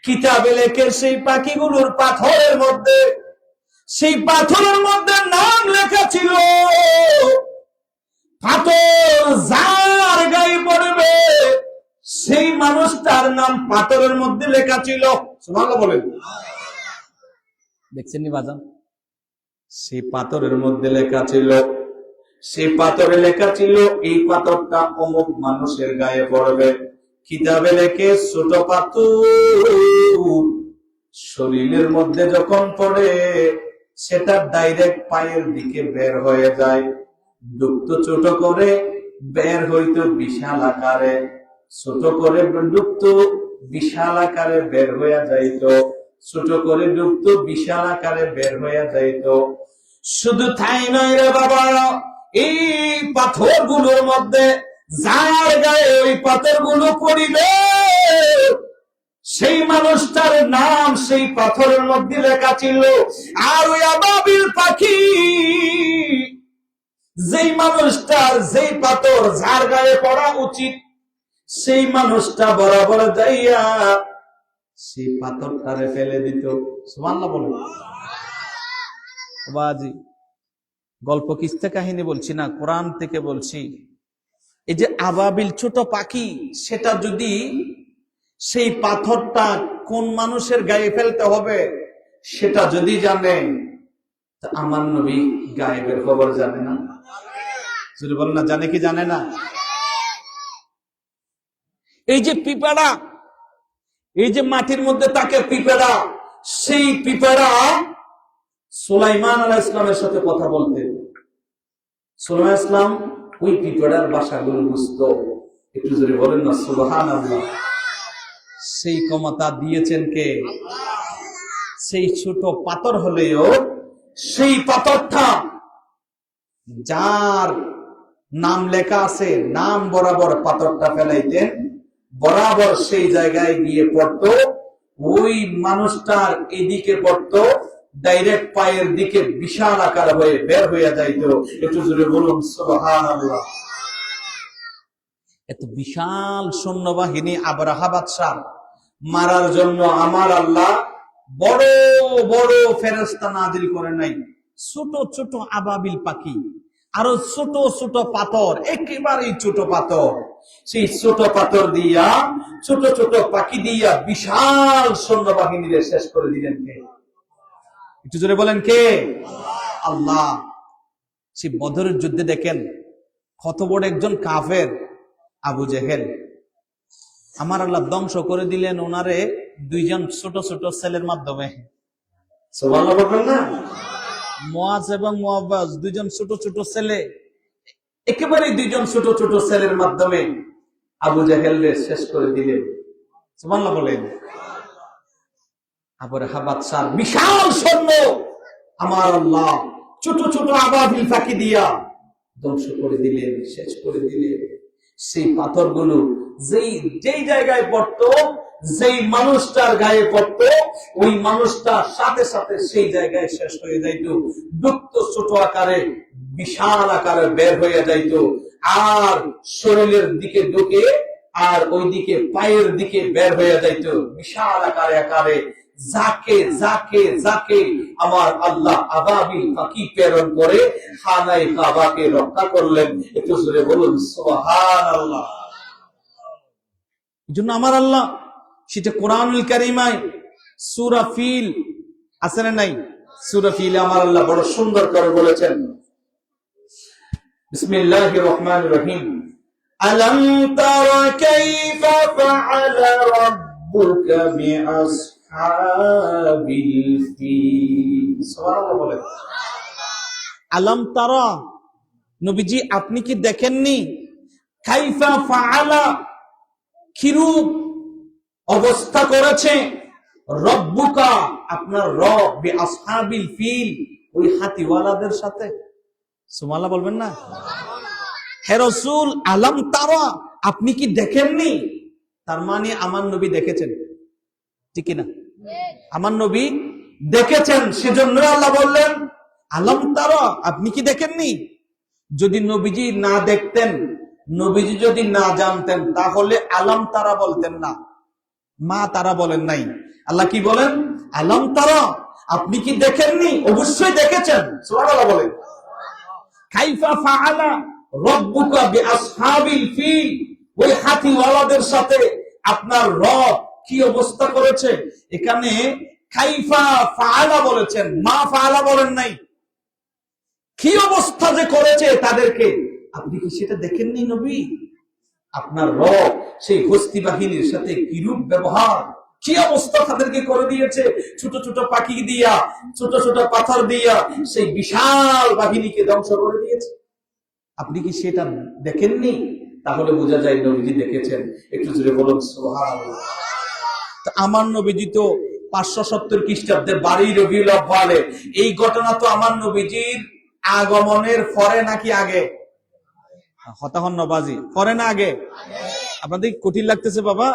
কিতাবে লেখে সেই পাখিগুলোর পাথরের মধ্যে, সেই পাথরের মধ্যে নাম লেখা ছিল। পাথর যার গায়ে পড়বে সেই মানুষটার নাম পাথরের মধ্যে লেখা ছিল। সুবহানাল্লাহ বলেন। দেখছেন নি বাজান? সেই পাথরের মধ্যে লেখা ছিল, সেই পাথরে লেখা ছিল এই পাথরটা অমুক মানুষের গায়ে পড়বে। কিতাবে লেখে ছোট পাথর শরীরের মধ্যে যখন পড়ে সেটা ডাইরেক্ট পায়ের দিকে বের হয়ে যায়, দুঃখ ছোট করে বের হইতো বিশাল আকারে। ছোট করে ডুবতো, বিশাল আকারে বের হইয়া যাইত, ছোট করে ডুবতো, বিশাল আকারে বের হইয়া যাইত। শুধু তাই নয় রে বাবা, এই পাথরগুলোর মধ্যে যার গায়ে ওই পাথরগুলো পড়িবে, সেই মানুষটার নাম সেই পাথরের মধ্যে লেখা ছিল। আর ওই আবাবিল পাখি, যেই মানুষটার যেই পাথর যার গায়ে পড়া উচিত, সেই মানুষটা বরাবর যাইয়া সেই পাথরটারে ফেলে দিত। সুবহানাল্লাহ বলে। বাবাজি, গল্প কিস্সা কাহিনী বলছি না, কোরআন থেকে বলছি। এই যে আবাবিল ছোট পাখি, সেটা যদি সেই পাথরটা কোন মানুষের গায়ে ফেলতে হবে সেটা যদি জানে, তা আমার নবী গায়েবের খবর জানে না? যদি বলেন না, জানে কি জানে না? এই যে পিঁপড়া, এই যে মাটির মধ্যে তাকে পিঁপড়া, সেই পিঁপড়া সুলাইমান আলাইহিস সালামের সাথে কথা বলতেন। সুলাইমান আলাইহিস সালাম ওই পিঁপড়ার ভাষাগুলো বুঝতো। একটু জোরে বলেন না সুবহানাল্লাহ। সেই ক্ষমতা দিয়েছেন কে? সেই ছোট পাথর হলেও সেই পাথরটা যার নাম লেখা আছে, নাম বরাবর পাথরটা ফেলাইতেন, বরাবর সেই জায়গায় গিয়ে পড়তো। ওই মানুষটার এদিকে পড়তো, ডাইরেক্ট পায়ের দিকে বিশাল আকার হয়ে বের হয়ে যাইতো। একটু জোরে বলুন সুবহানাল্লাহ। এত বিশাল সৈন্যবাহিনী আবরাহা বাদশাহ মারার জন্য আমার আল্লাহ বড় বড় ফেরেশতা নাজিল করে নাই, ছোট ছোট আবাবিল পাখি, আরো ছোট ছোট পাথর, একেবারেই ছোট পাথর। সেই ছোট পাথর দিয়া, ছোট ছোট পাখি দিয়া বিশাল সৈন্যবাহিনীরে শেষ করে দিলেন কে? একটু জোরে বলেন কে? আল্লাহ। সেই বদরের যুদ্ধে দেখেন কত বড় একজন কাফের, আবু জেহেল, আমার আল্লাহ ধ্বংস করে দিলেন ওনারে দুইজন ছোট ছোট ছেলের মাধ্যমে। সুবহানাল্লাহ বলবেন না? মুআজ এবং মুআওয়াজ, দুইজন ছোট ছোট ছেলে, একেবারে দুইজন ছোট ছোট ছেলের মাধ্যমে আবু জেহেলকে শেষ করে দিলেন। সুবহানাল্লাহ বলেন। আবরাহা বাদশার বিশাল সৈন্য আমার আল্লাহ ছোট ছোট আবাবিল পাখি দিয়া ধ্বংস করে দিলেন, শেষ করে দিলেন। সেই পাথরগুলো যেই জায়গায় পড়তো, যেই মানুষটার গায়ে পড়তো, ওই মানুষটার সাথে সাথে সেই জায়গায় শেষ হয়ে যাইত। দুঃখ ছোট আকারে বিশাল আকারে বের হয়ে যাইত, আর শরীরের দিকে ঢুকে আর ওইদিকে পায়ের দিকে বের হয়ে যাইত বিশাল আকারে আকারে। যাকে যাকে যাকে আমার আল্লাহ আবাবিল পাখি প্রেরণ করে খানায়ে কাবাকে রক্ষা করলেন। একটু জোরে বলুন সুবহানাল্লাহ। এই জন্য আমার আল্লাহ সেটা কোরআনুল কারীমায় সূরা ফিল আছে না নাই? সূরা ফিলে আমার আল্লাহ বড় সুন্দর করে বলেছেন, বিসমিল্লাহির রহমানির রহিম, আলাম তারা কাইফা ফাআলা রাব্বুকা বিআসহাবিল ফিল। সুবহানাল্লাহ বলেন। আলাম তারা, নবীজি আপনি কি দেখেননি? কাইফা ফাআলা, কিরূপ অবস্থা করেছে, রব্বুকা আপনার রব, বিআসহাবিল ফিল ওই হাতিওয়ালাদের সাথে। সুবহানাল্লাহ বলবেন না? হে রাসূল, আলাম তারা আপনি কি দেখেননি? তার মানে আমার নবী দেখেছেন, ঠিক না? আমার নবী দেখেছেন, সেজন্য আল্লাহ বললেন আলাম তারা আপনি কি দেখেননি। যদি নবীজি না দেখতেন, নবীজি যদি না জানতেন, তাহলে আলাম তারা বলতেন না, মা তারা বলেন নাই। আল্লাহ কি বলেন? আলাম তারা আপনি কি দেখেননি? অবশ্যই দেখেছেন। সুবহানাল্লাহ বলেন। কাইফা ফাআলা রাব্বুকা বিআসহাবিল ফিল, ওই হাতিওয়ালাদের সাথে আপনার রব কি অবস্থা করেছে। এখানে কাইফা ফাআলা বলেছেন, মা ফাআলা বলেন নাই। কি অবস্থা যে করেছে তাদেরকে, আপনি কি সেটা দেখেননি নবী? আপনার রব সেই হস্তি বাহিনীর সাথে কিরূপ ব্যবহার, কি অবস্থা তাদেরকে করে দিয়েছে, ছোট ছোট পাখি দিয়া, ছোট ছোট পাথর দিয়া সেই বিশাল বাহিনীকে ধ্বংস করে দিয়েছে। আপনি কি সেটা দেখেননি? তাহলে বোঝা যায় নবীজি দেখেছেন। একটু জোরে বলুন সুবহানাল্লাহ। আমার নবীজি তো 570 খ্রিস্টাব্দে 12 রবিউল আউয়ালে, এই ঘটনা তো আমার নবীজির আগমনের পরে নাকি আগে? হতাহন নবাজি পরে না আগে? আপনাদের কঠিন লাগতেছে বাবা?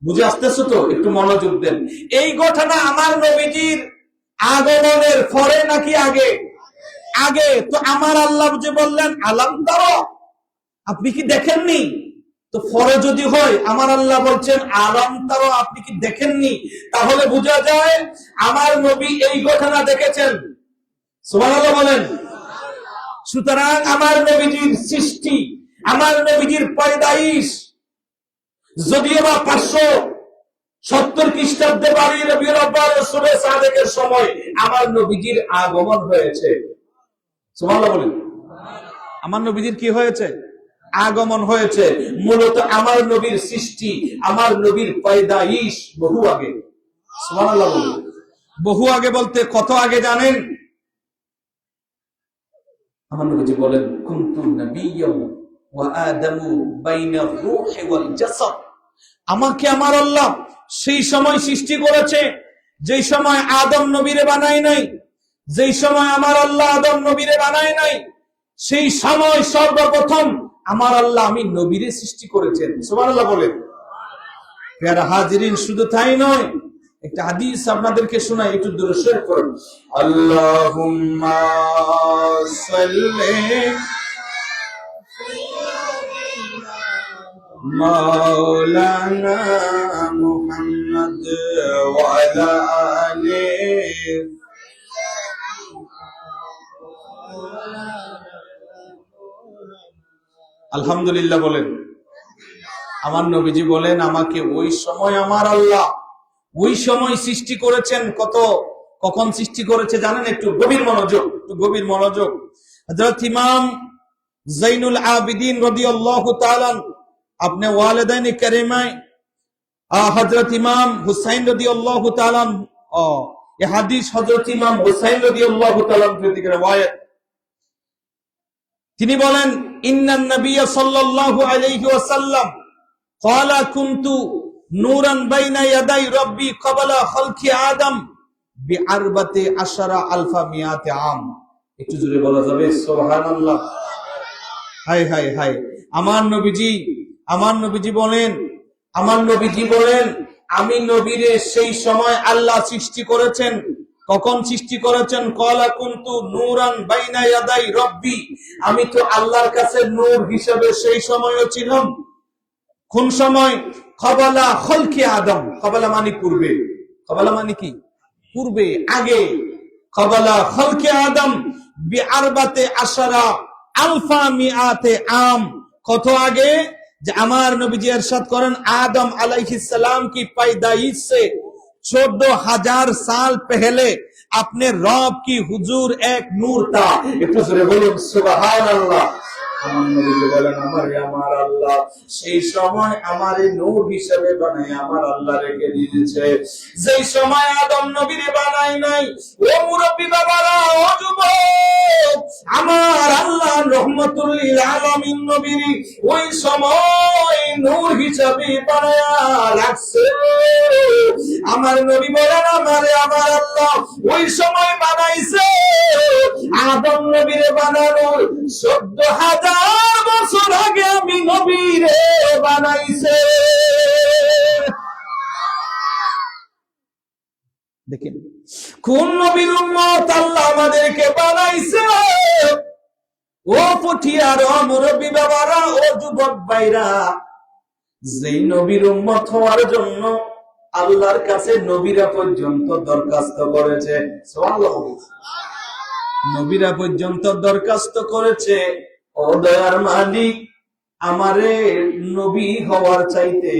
বুঝে আসতেছে তো? একটু মনোযোগ দেন। এই ঘটনা আমার নবীজির আগমনের পরে নাকি আগে? আগে। তো আমার আল্লাহ যে বললেন আলাম তারা, আপনি কি দেখেননি? তো পরে যদি হয় আমার আল্লাহ বলছেন আলাম তারা, আপনি কি দেখেননি, তাহলে বোঝা যায় আমার নবী এই ঘটনা দেখেছেন। সুবহানাল্লাহ বলেন। সুতরাং আমার নবীজির সৃষ্টি, আমার নবীজির পয়দাইশ যদিও বা 570 খ্রিস্টাব্দে 12 রবিউল আউয়াল শুভে সাদেকের সময় আমার নবীজির আগমন হয়েছে। সুবহানাল্লাহ বলেন। আমার নবীজির কি হয়েছে? আগমন হয়েছে। মূলত আমার নবীর সৃষ্টি, আমার নবীর পয়দাইশ বহু আগে। সুবহানাল্লাহ বলেন। বহু আগে বলতে কত আগে জানেন? আমার নবীজি বলেন কুনতু নাবিয়্যান ওয়া আদামু বাইনা রূহি ওয়াল জাসাদ, আমাকে আমার আল্লাহ সেই সময় সৃষ্টি করেছে যেই সময় আদম নবীরে বানায় নাই। যেই সময় আমার আল্লাহ আদম নবীরে বানায় নাই, সেই সময় সর্বপ্রথম আমার আল্লাহ আমি নবীরে সৃষ্টি করেছেন। সুবহানাল্লাহ বলেন। প্রিয় হাজিরিন, শুধু তাই নয়, একটা হাদিস আপনাদেরকে শোনাই, একটু দরুদ শরীফ পড়ুন। আল্লাহুম্মা সাল্লি মাওলানা মুহাম্মদ ওয়া আলা আলিহি। আলহামদুলিল্লাহ বলেন। আমার নবীজি বলেন আমাকে ওই সময় আমার আল্লাহ ওই সময় সৃষ্টি করেছেন। কখন সৃষ্টি করেছে জানেন? একটু গভীর মনোযোগ, একটু গভীর মনোযোগ। হযরত ইমাম যাইনুল আবিদিন রাদিয়াল্লাহু তাআলা আপনি ওয়ালিদাইন কারিমায় হযরত ইমাম হুসাইন রাদিয়াল্লাহু তাআলা, এই হাদিস হযরত ইমাম হুসাইন রাদিয়াল্লাহু তাআলা থেকে riwayat। তিনি বলেন ইন্নান নাবিয়্য সাল্লাল্লাহু আলাইহি ওয়াসাল্লাম ক্বালা কুনতু নূরান বাইনা ইয়াদাই রাব্বি ক্বাবলা খালকি আদম বিআরবাতি আশারা আলফা মিয়াতি আম। একটু জোরে বলা যাবে সুবহানাল্লাহ? High high high. আমার নবীজি বলেন আমি নবীরে সেই সময় আল্লাহ সৃষ্টি করেছেন। কখন সৃষ্টি করেছেন? ক্বালা কুনতু নূরান বাইনা ইয়াদাই রাব্বি, আমি তো আল্লাহর কাছে নূর হিসেবে সেই সময়ও ছিলাম। কোন সময়? ক্বাবলা খালকি আদম। ক্বাবলা মানে পূর্বে। ক্বাবলা মানে কি? পূর্বে, আগে। ক্বাবলা খালকি আদম বিআরবাতি আশারা আলফা মিয়াতে আম। কত আগে? যে আমার নবীজি ইরশাদ করেন आदम अलैहिस्सलाम की पैदाइश से 14,000 साल पहले अपने रब की हुजूर एक नूर था। একটু জোরে বলুন সুবহানাল্লাহ। আমার নবীজি বলেন আমার আল্লাহ সেই সময় আমারে নূর হিসেবে বানায় আমার আল্লাহ রেখে দিয়েছে। যেই সময় আদম নবীরে বানায় নাই। ও মুরব্বি বাবারা, ও যুবক, আমার আল্লাহ রাহমাতুল লিল আলামিন নবীরে ওই সময় নূর হিসেবে বানায়া রাখছে। আমার নবী বলেন আমার আল্লাহ ওই সময় বানাইছে আদম নবীরে বানানোর 14,000 বছর আগে আমি নবীরে বানাইছে। দেখেন কোন নবীর উম্মত আল্লাহ আমাদেরকে বানাইছে। ও পুঠিয়ার, ও মুরব্বি বাবারা, ও যুবক ভাইরা, যেই নবীর উম্মত হওয়ার জন্য আল্লাহর কাছে নবীরা পর্যন্ত দরখাস্ত করেছে। সুবহানাল্লাহ। নবীরা পর্যন্ত দরখাস্ত করেছে, ও দয়ার মালিক, আমারে নবী হওয়ার চাইতে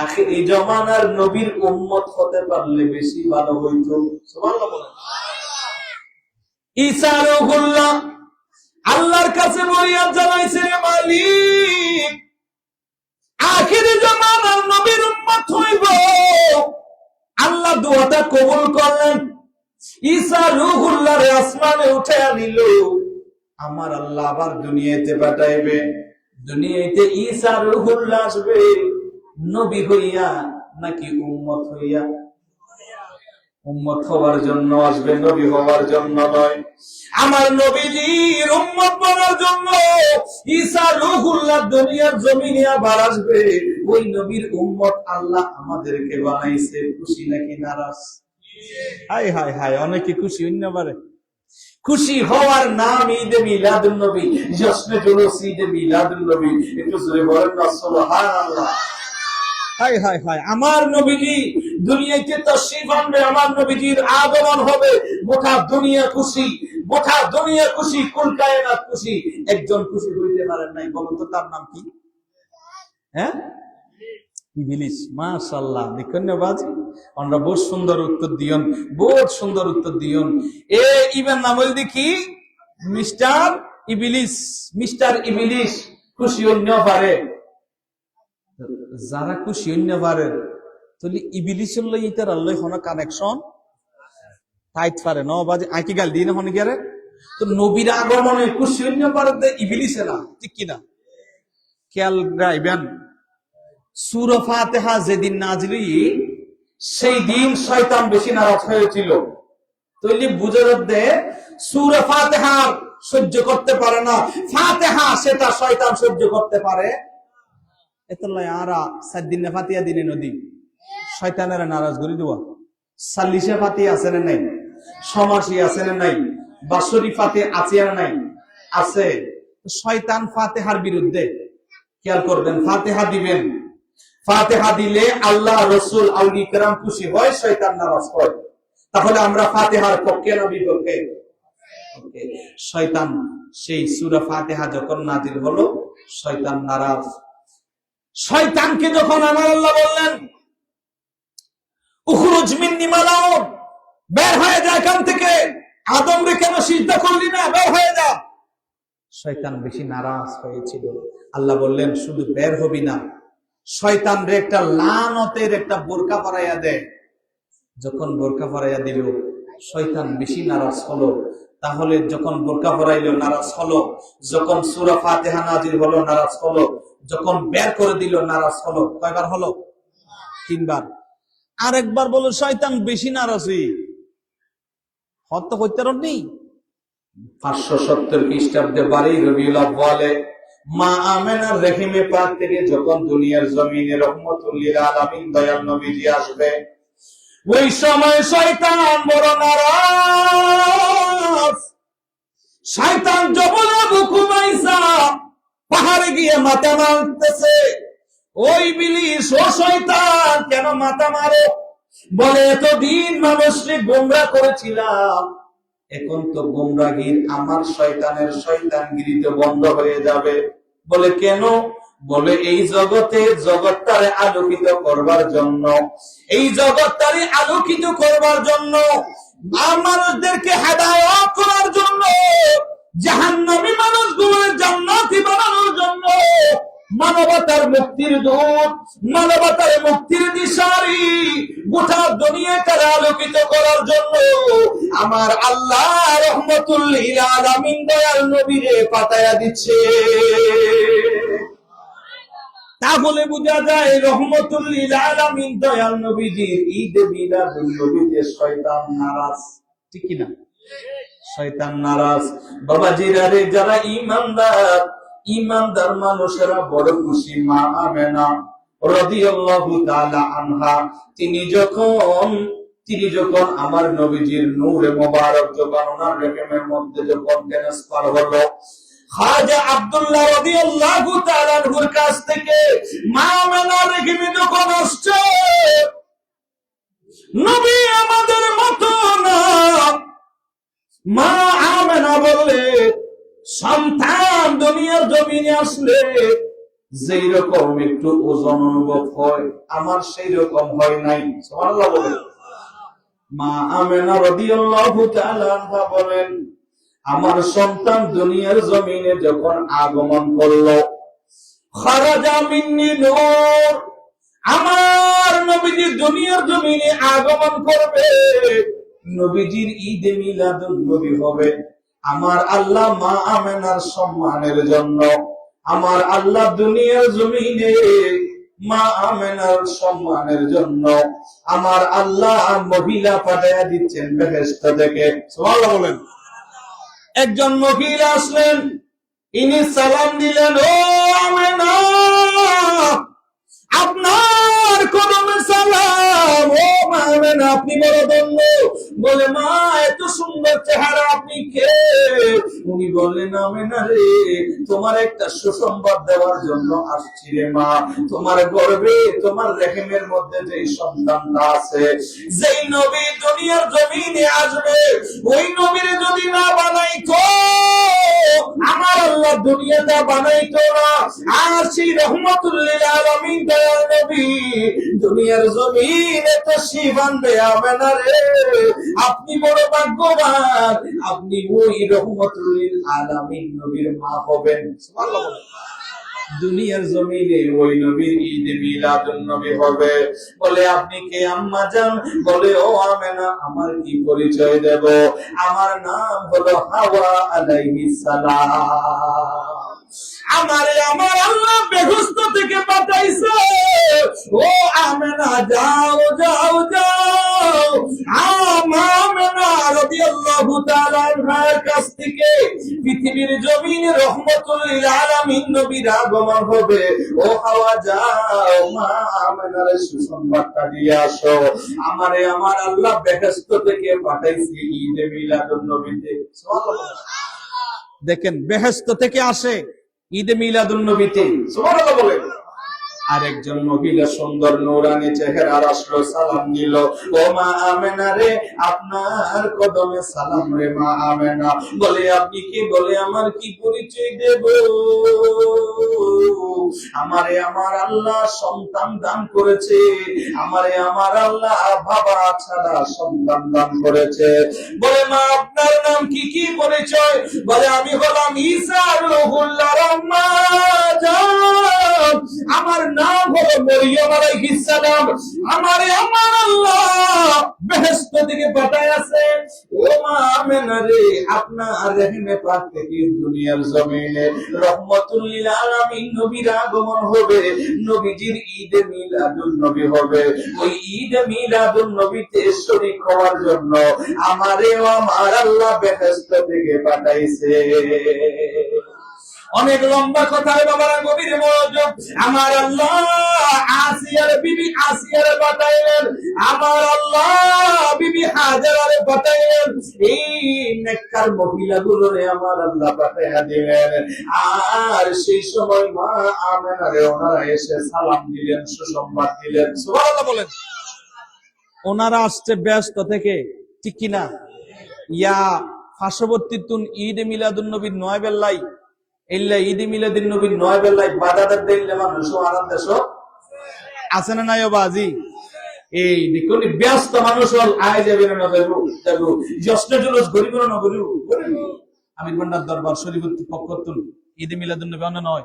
আখিরি জামানার নবীর উম্মত হতে পারলে বেশি ভালো হইতো। সুবহানাল্লাহ। ঈসা রূহুল্লাহ আল্লাহর কাছে ফরিয়াদ জানাইছে, মালিক, আখিরি জামানার নবীর উম্মত হইব। আল্লাহ দোয়াটা কবুল করলেন। ঈসা রূহুল্লাহরে আসমানে উঠায়া নিল। আমার আল্লাহ আবার দুনিয়াতে পাঠাইবে। দুনিয়াতে ঈসা রূহুল্লাহ আসবে নবী হইয়া নাকি উম্মত হইয়া? উম্মত হওয়ার জন্য আসবে, নবী হওয়ার জন্য নয়। আমার নবীজির উম্মত বনার জন্য ঈসা রূহুল্লাহ দুনিয়ার জমিনে আবার আসবে। ওই নবীর উম্মত আল্লাহ আমাদেরকে বানাইছে। খুশি নাকি নারাজ? হায় হায় হায়, অনেকে খুশি, অন্য পারে খুশি হওয়ার নাম ঈদে মিলাদুন নবী, জশ্নে জুলুস ঈদে মিলাদুন নবী। একটু জোরে বলেন না সুবহানাল্লাহ। হায় হায় হায়, আমার নবীজি দুনিয়াতে তাশরীফ আনবে, আমার নবীজির আগমন হবে, গোটা দুনিয়া খুশি, গোটা দুনিয়া খুশি, কুল কায়নাত খুশি। একজন খুশি হইতে পারেন নাই, বলুন তো তার নাম কি? হ্যাঁ, ইবলিস। মাশাআল্লাহ, ধন্যবাদ। আমরা বহুত সুন্দর উত্তর দিয়ন, বহুত সুন্দর উত্তর দিয়ন। এ ইবেন নাম হইল দেখি মিস্টার ইবলিস। মিস্টার ইবলিস খুশি অন্য পারে, যারা খুশি অন্য পারে তাহলে ইবলিসের লই ইতার আল্লাহ কোনো কানেকশন টাইট পারে ন বাজে আইকি গাল দিন হন গেরে। তো নবীর আগমনে খুশি অন্য পারে ইবলিসে না, ঠিক কি না? খেয়াল রাখবেন, সূরা ফাতিহা যেদিন নাজিল সেই দিন শয়তান বেশি নারাজ হয়েছিল। তাইলে বুঝে যাচ্ছে সূরা ফাতিহা সহ্য করতে পারে না, ফাতিহা সেটা শয়তান সহ্য করতে পারে। এতলাই আরা 7 দিন ফাতিহা দিনে নদী শয়তানের নারাজ করে দেওয়া। সাল্লিশে ফাতিহা আছে না নাই? সমাসী আছে না নাই? বাসরি ফাতিহা আছে না নাই? আছে। শয়তান ফাতিহার বিরুদ্ধে। খেয়াল করবেন, ফাতিহা দিবেন, ফাতিহা দিলে আল্লাহ রাসূল আউলি کرام খুশি হয়, শয়তান নারাজ হয়। তাহলে আমরা ফাতিহার পক্ষে না বিপক্ষে? শয়তান সেই সূরা ফাতিহা যখন নাজিল হলো শয়তান নারাজ। শয়তানকে যখন আমার আল্লাহ বললেন উখরুজ মিন্নি মালাউন, বের হয়ে যা এখান থেকে, আদম রে কেন সিজদা করলি না, বের হয়ে যা। শয়তান বেশি নারাজ হয়েছিল। আল্লাহ বললেন শুধু বের হবি না, শয়তান রে একটা লানতের একটা বোরকা পরাইয়া দে। যখন বোরকা পরাইয়া দিল শয়তান বেশি নারাজ হলো। তাহলে যখন বোরকা পরাইলো নারাজ হলো, যখন সূরা ফাতিহা নাজিল হলো নারাজ হলো, যখন বের করে দিল নারাজ হলো। কয়বার হলো? 3 বার। আরেকবার বলো শয়তান বেশি নারাজ হত্যা করতে পারেননি। 570 খ্রিস্টাব্দে 12 রবিউল আউয়ালে মা আমেনার রহিমে পাক থেকে যখন দুনিয়ার জমিনে রহমতুল লিল আলামিন দয়াল নবীজি আসবে, ওই সময় শয়তান বড় নারাজ। শয়তান জবলা বুকুমাইসা পাহাড়ে গিয়ে মাথা মারতেছে। ওই ইবলিস, ও শয়তান কেন মাথা মারো? বলে এতদিন মানুষকে গোমরা করেছিলাম, এখন তো গোমরাগির আমার শয়তানের শয়তানগিরিতে বন্ধ হয়ে যাবে। বলে কেন? বলে এই জগতে জগৎটারে আলোকিত করবার জন্য, এই জগৎটারে আলোকিত করবার জন্য, মানুষদেরকে হেদায়েত করার জন্য, জাহান্নামী মানুষগুলোর জান্নাতি বানানোর জন্য, মানবতার মুক্তির দূত, মানবতার মুক্তির দিশারি, গোটা দুনিয়াকে আলোকিত করার জন্য আমার আল্লাহ রহমতুল লিল আলামিন দয়াল নবীরে পাঠায়া দিচ্ছে। তাহলে বোঝা যায় রহমতুল লিল আলামিন দয়াল নবীজির ঈদে মিলাদুন নবীতে শয়তান নারাজ, ঠিক কি না? শয়তান নারাজ। বাবাজিরা রে, যারা ঈমানদার, ঈমানদার মানুষেরা বড় খুশি। মা আমেনা রাদিয়াল্লাহু তাআলা আনহা তিনি যখন আমার নবীজির নূরে মোবারক যখন ওনার রেহেমের মধ্যে যখন ট্রান্সফার হলো, খাজা আব্দুল্লাহ রাদিয়াল্লাহু তাআলা আনহুর কাছ থেকে মা আমেনা রেহেমে যখন আসছে, নবী আমাদের মতো না। মা আমেনা বললে সন্তান দুনিয়ার জমিনে আসলে যেই রকম একটু ওজন অনুভব হয় আমার সেই রকম হয় নাই। সুবহানাল্লাহ বলেন। মা আমেনা রাদিয়াল্লাহু তাআলা আনহা বলেন আমার সন্তান দুনিয়ার জমিনে যখন আগমন করলো, খারাজা মিন্নি নূর, আমার নবীজি দুনিয়ার জমিনে আগমন করবে, নবীজির ঈদে মিলাদুন নবী হবে। আমার আল্লাহ মা আমেনার সম্মানের জন্য আমার আল্লাহ দুনিয়ার জমিনে মা আমেনার সম্মানের জন্য আমার আল্লাহ মহিলা পাঠাইয়া দিচ্ছেন বেহেশত থেকে। সুবহানাল্লাহ বলেন। একজন মহিলা আসলেন, ইনি সালাম দিলেন, ও আমেনা, আপনার কদমে সালাম। ও মা আমেনা, আপনি বড় ধন্য। বলে, মা এত সুন্দর চেহারা, আপনি কে? উনি বললেন, আমেনা রে, তোমার একটা সুসংবাদ দেওয়ার জন্য আসছি রে মা। তোমার গর্ভে তোমার রেহেমের মধ্যে যে সন্তানটা আছে, যেই নবী দুনিয়ার জমিনে আসবে, ওই নবীরে যদি না বানাইতো আমার আল্লাহ দুনিয়াটা বানাইতো না। আর সেই রহমাতুল লিল আলামিন দয়াল নবী দুনিয়ার জমিনে তাশরীফ আনবে। আমেনা রে, আপনি বড় ভাগ্যবান, আপনি ওই রহমাতুল লিল আলামিন নবীর মা হবেন। সুবহানাল্লাহ। দুনিয়ার জমিনে ওই নবীর ঈদ মিলাদুন নবী হবে। বলে, আপনি কে আম্মা জান? বলে, ও আমেনা, আমার কি পরিচয় দেব? আমার নাম হলো হাওয়া আলাইহিস সালাম। আমারে আমার আল্লাহ বেহুস্ত থেকে বাঁচাইছে। ও আমেনা, যাও যাও যাও, আমেনা রাদিয়াল্লাহু তাআলা আনহার কাছ থেকে পৃথিবীর জমিনে রহমাতুল লিল আলামিন নবীর আগমন হবে। ও হাওয়া, যাও মা আমেনার সুসংবাদটা দিয়ে আসো। আমারে আমার আল্লাহ বেহেশত থেকে পাঠাইছে ঈদে মিলাদুন নবীতে। সুবহানাল্লাহ। দেখেন, বেহেশত থেকে আসে ঈদে মিলাদুন নবীতে। সুবহানাল্লাহ বলেন। আরেকজন মহিলা সুন্দর নূরানী চেহারার আসলো, সালাম দিল, ও মা আমেনা রে, আপনার কদমে সালাম রে মা আমেনা। বলে, আপনি কি? বলে, আমার কি পরিচয় দেব? আমারে আমার আল্লাহ সন্তান দান করেছে, আমারে আমার আল্লাহ বাবা ছাড়া সন্তান দান করেছে। বলে, মা আপনার নাম কি? কি পরিচয়? বলে, আমি হলাম ঈসা রূহুল্লাহর আম্মা জান, আমার নাম হলো মরিয়ম আলাইহিস সালাম। আমারে আমার আল্লাহ বেহেশত থেকে পাঠায় আছে। ও মা আমেনা রে, আপনার রহিমে পাক থেকে দুনিয়ার জমিনে রহমাতুল লিল আলামিন নবীর আগমন হবে। নবীজির ঈদে মিলাদুন নবী হবে। ওই ঈদে মিলাদুন নবীতে শরীক হওয়ার জন্য আমারেও আমার আল্লাহ বেহেশত থেকে পাঠাইছে। অনেক লম্বা কথা বাবারা, গভীর মনোযোগ। আমার আল্লাহ আসিয়ার বিবি আসিয়ার পাঠাইলেন, আমার আল্লাহ বিবি হাজারার পাঠাইলেন। এই নেককার মহিলাগুলোরে আমার আল্লাহ পাঠাইয়া দিলেন। আর সেই সময় মা আমেনারে ওনারা এসে সালাম দিলেন, সুসংবাদ দিলেন। সুবহানাল্লাহ বলেন। ওনারা আসছে ব্যস্ত থেকে, ঠিক কিনা? ইয়া পার্শ্ববর্তীতুন ঈদে মিলাদুন নবীর 9 বেলায় এল্লা ঈদে মিলাদুন নবীর 9 বেলায় বাদাদার দিলে মানুষ আরাম দেশ আছে না নাই বাজি। এই দেখুন, ব্যস্ত মানুষ হল আয় যাবে না যাবো যাবো, জশ্ন জুলুস গরিব না গরিব। আমির ভান্ডার দরবার শরীফের পক্ষতুল ঈদে মিলাদুন নবী অন্য নয়।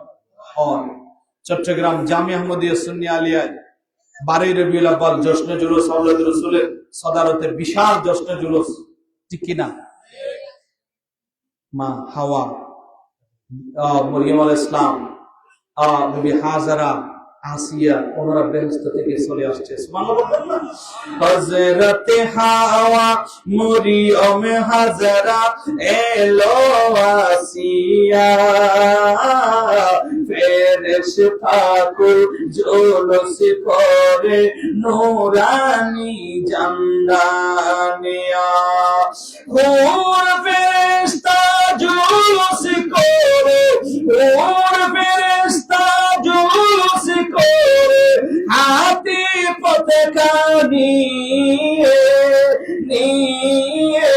চট্টগ্রাম জামিয়া আহমদিয়া সুন্নি আলিয়ায় 12 রবিউল আউয়াল জশ্ন জুলুস আওলাদ রাসূলের সদারতে বিশাল জশ্ন জুলুস, ঠিক কিনা? মা হাওয়া, মরিয়ম আলাইহিস সালাম, বিবি হাজারা, আসিয়া, ওনারা বেহেশত থেকে চলে আসছে। সুবহানাল্লাহ। হযরতে হাওয়া, মরিয়ম, হাজারা, এলো আসিয়া, ফেরেশতা কুল জুলুস করে নূরানি জান্নানিয়া। কোন ফেরেশতা জুলুস করে, কোন ফেরেশতা জুলুস করে, হাতে পতাকা নিয়ে নিয়ে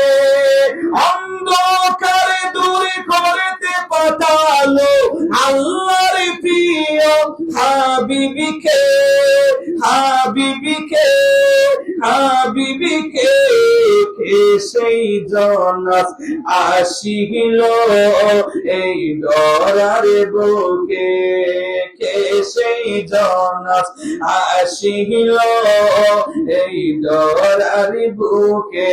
অন্ধকার দূর করতে পাঠালো আল্লাহর প্রিয় হাবিবিকে, হাবিবিকে, হাবিবিকে। সেই জনাস আসিল এই দরার বুকে, কে সেই জনাস আসিল এই দরারি বুকে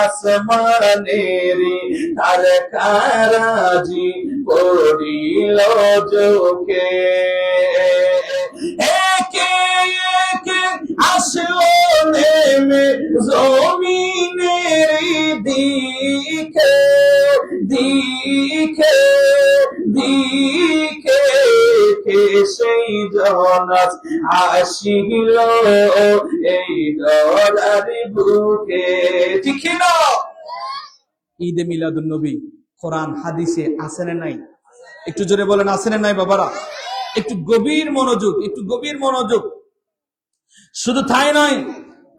আসমানেরি তারকারাজি পড়িল চোখে একে একে আসলো নেমে জমিনের দিকে দিকে দিকে সেই জনাস আসিল এই দরারি বুকে। ঠিক না? ঈদে মিলাদুন নবী কোরআন হাদিসে আছে না নাই? একটু জোরে বলেন আছে না নাই বাবারা? একটু গভীর মনোযোগ, একটু গভীর মনোযোগ। শুধু তাই নয়,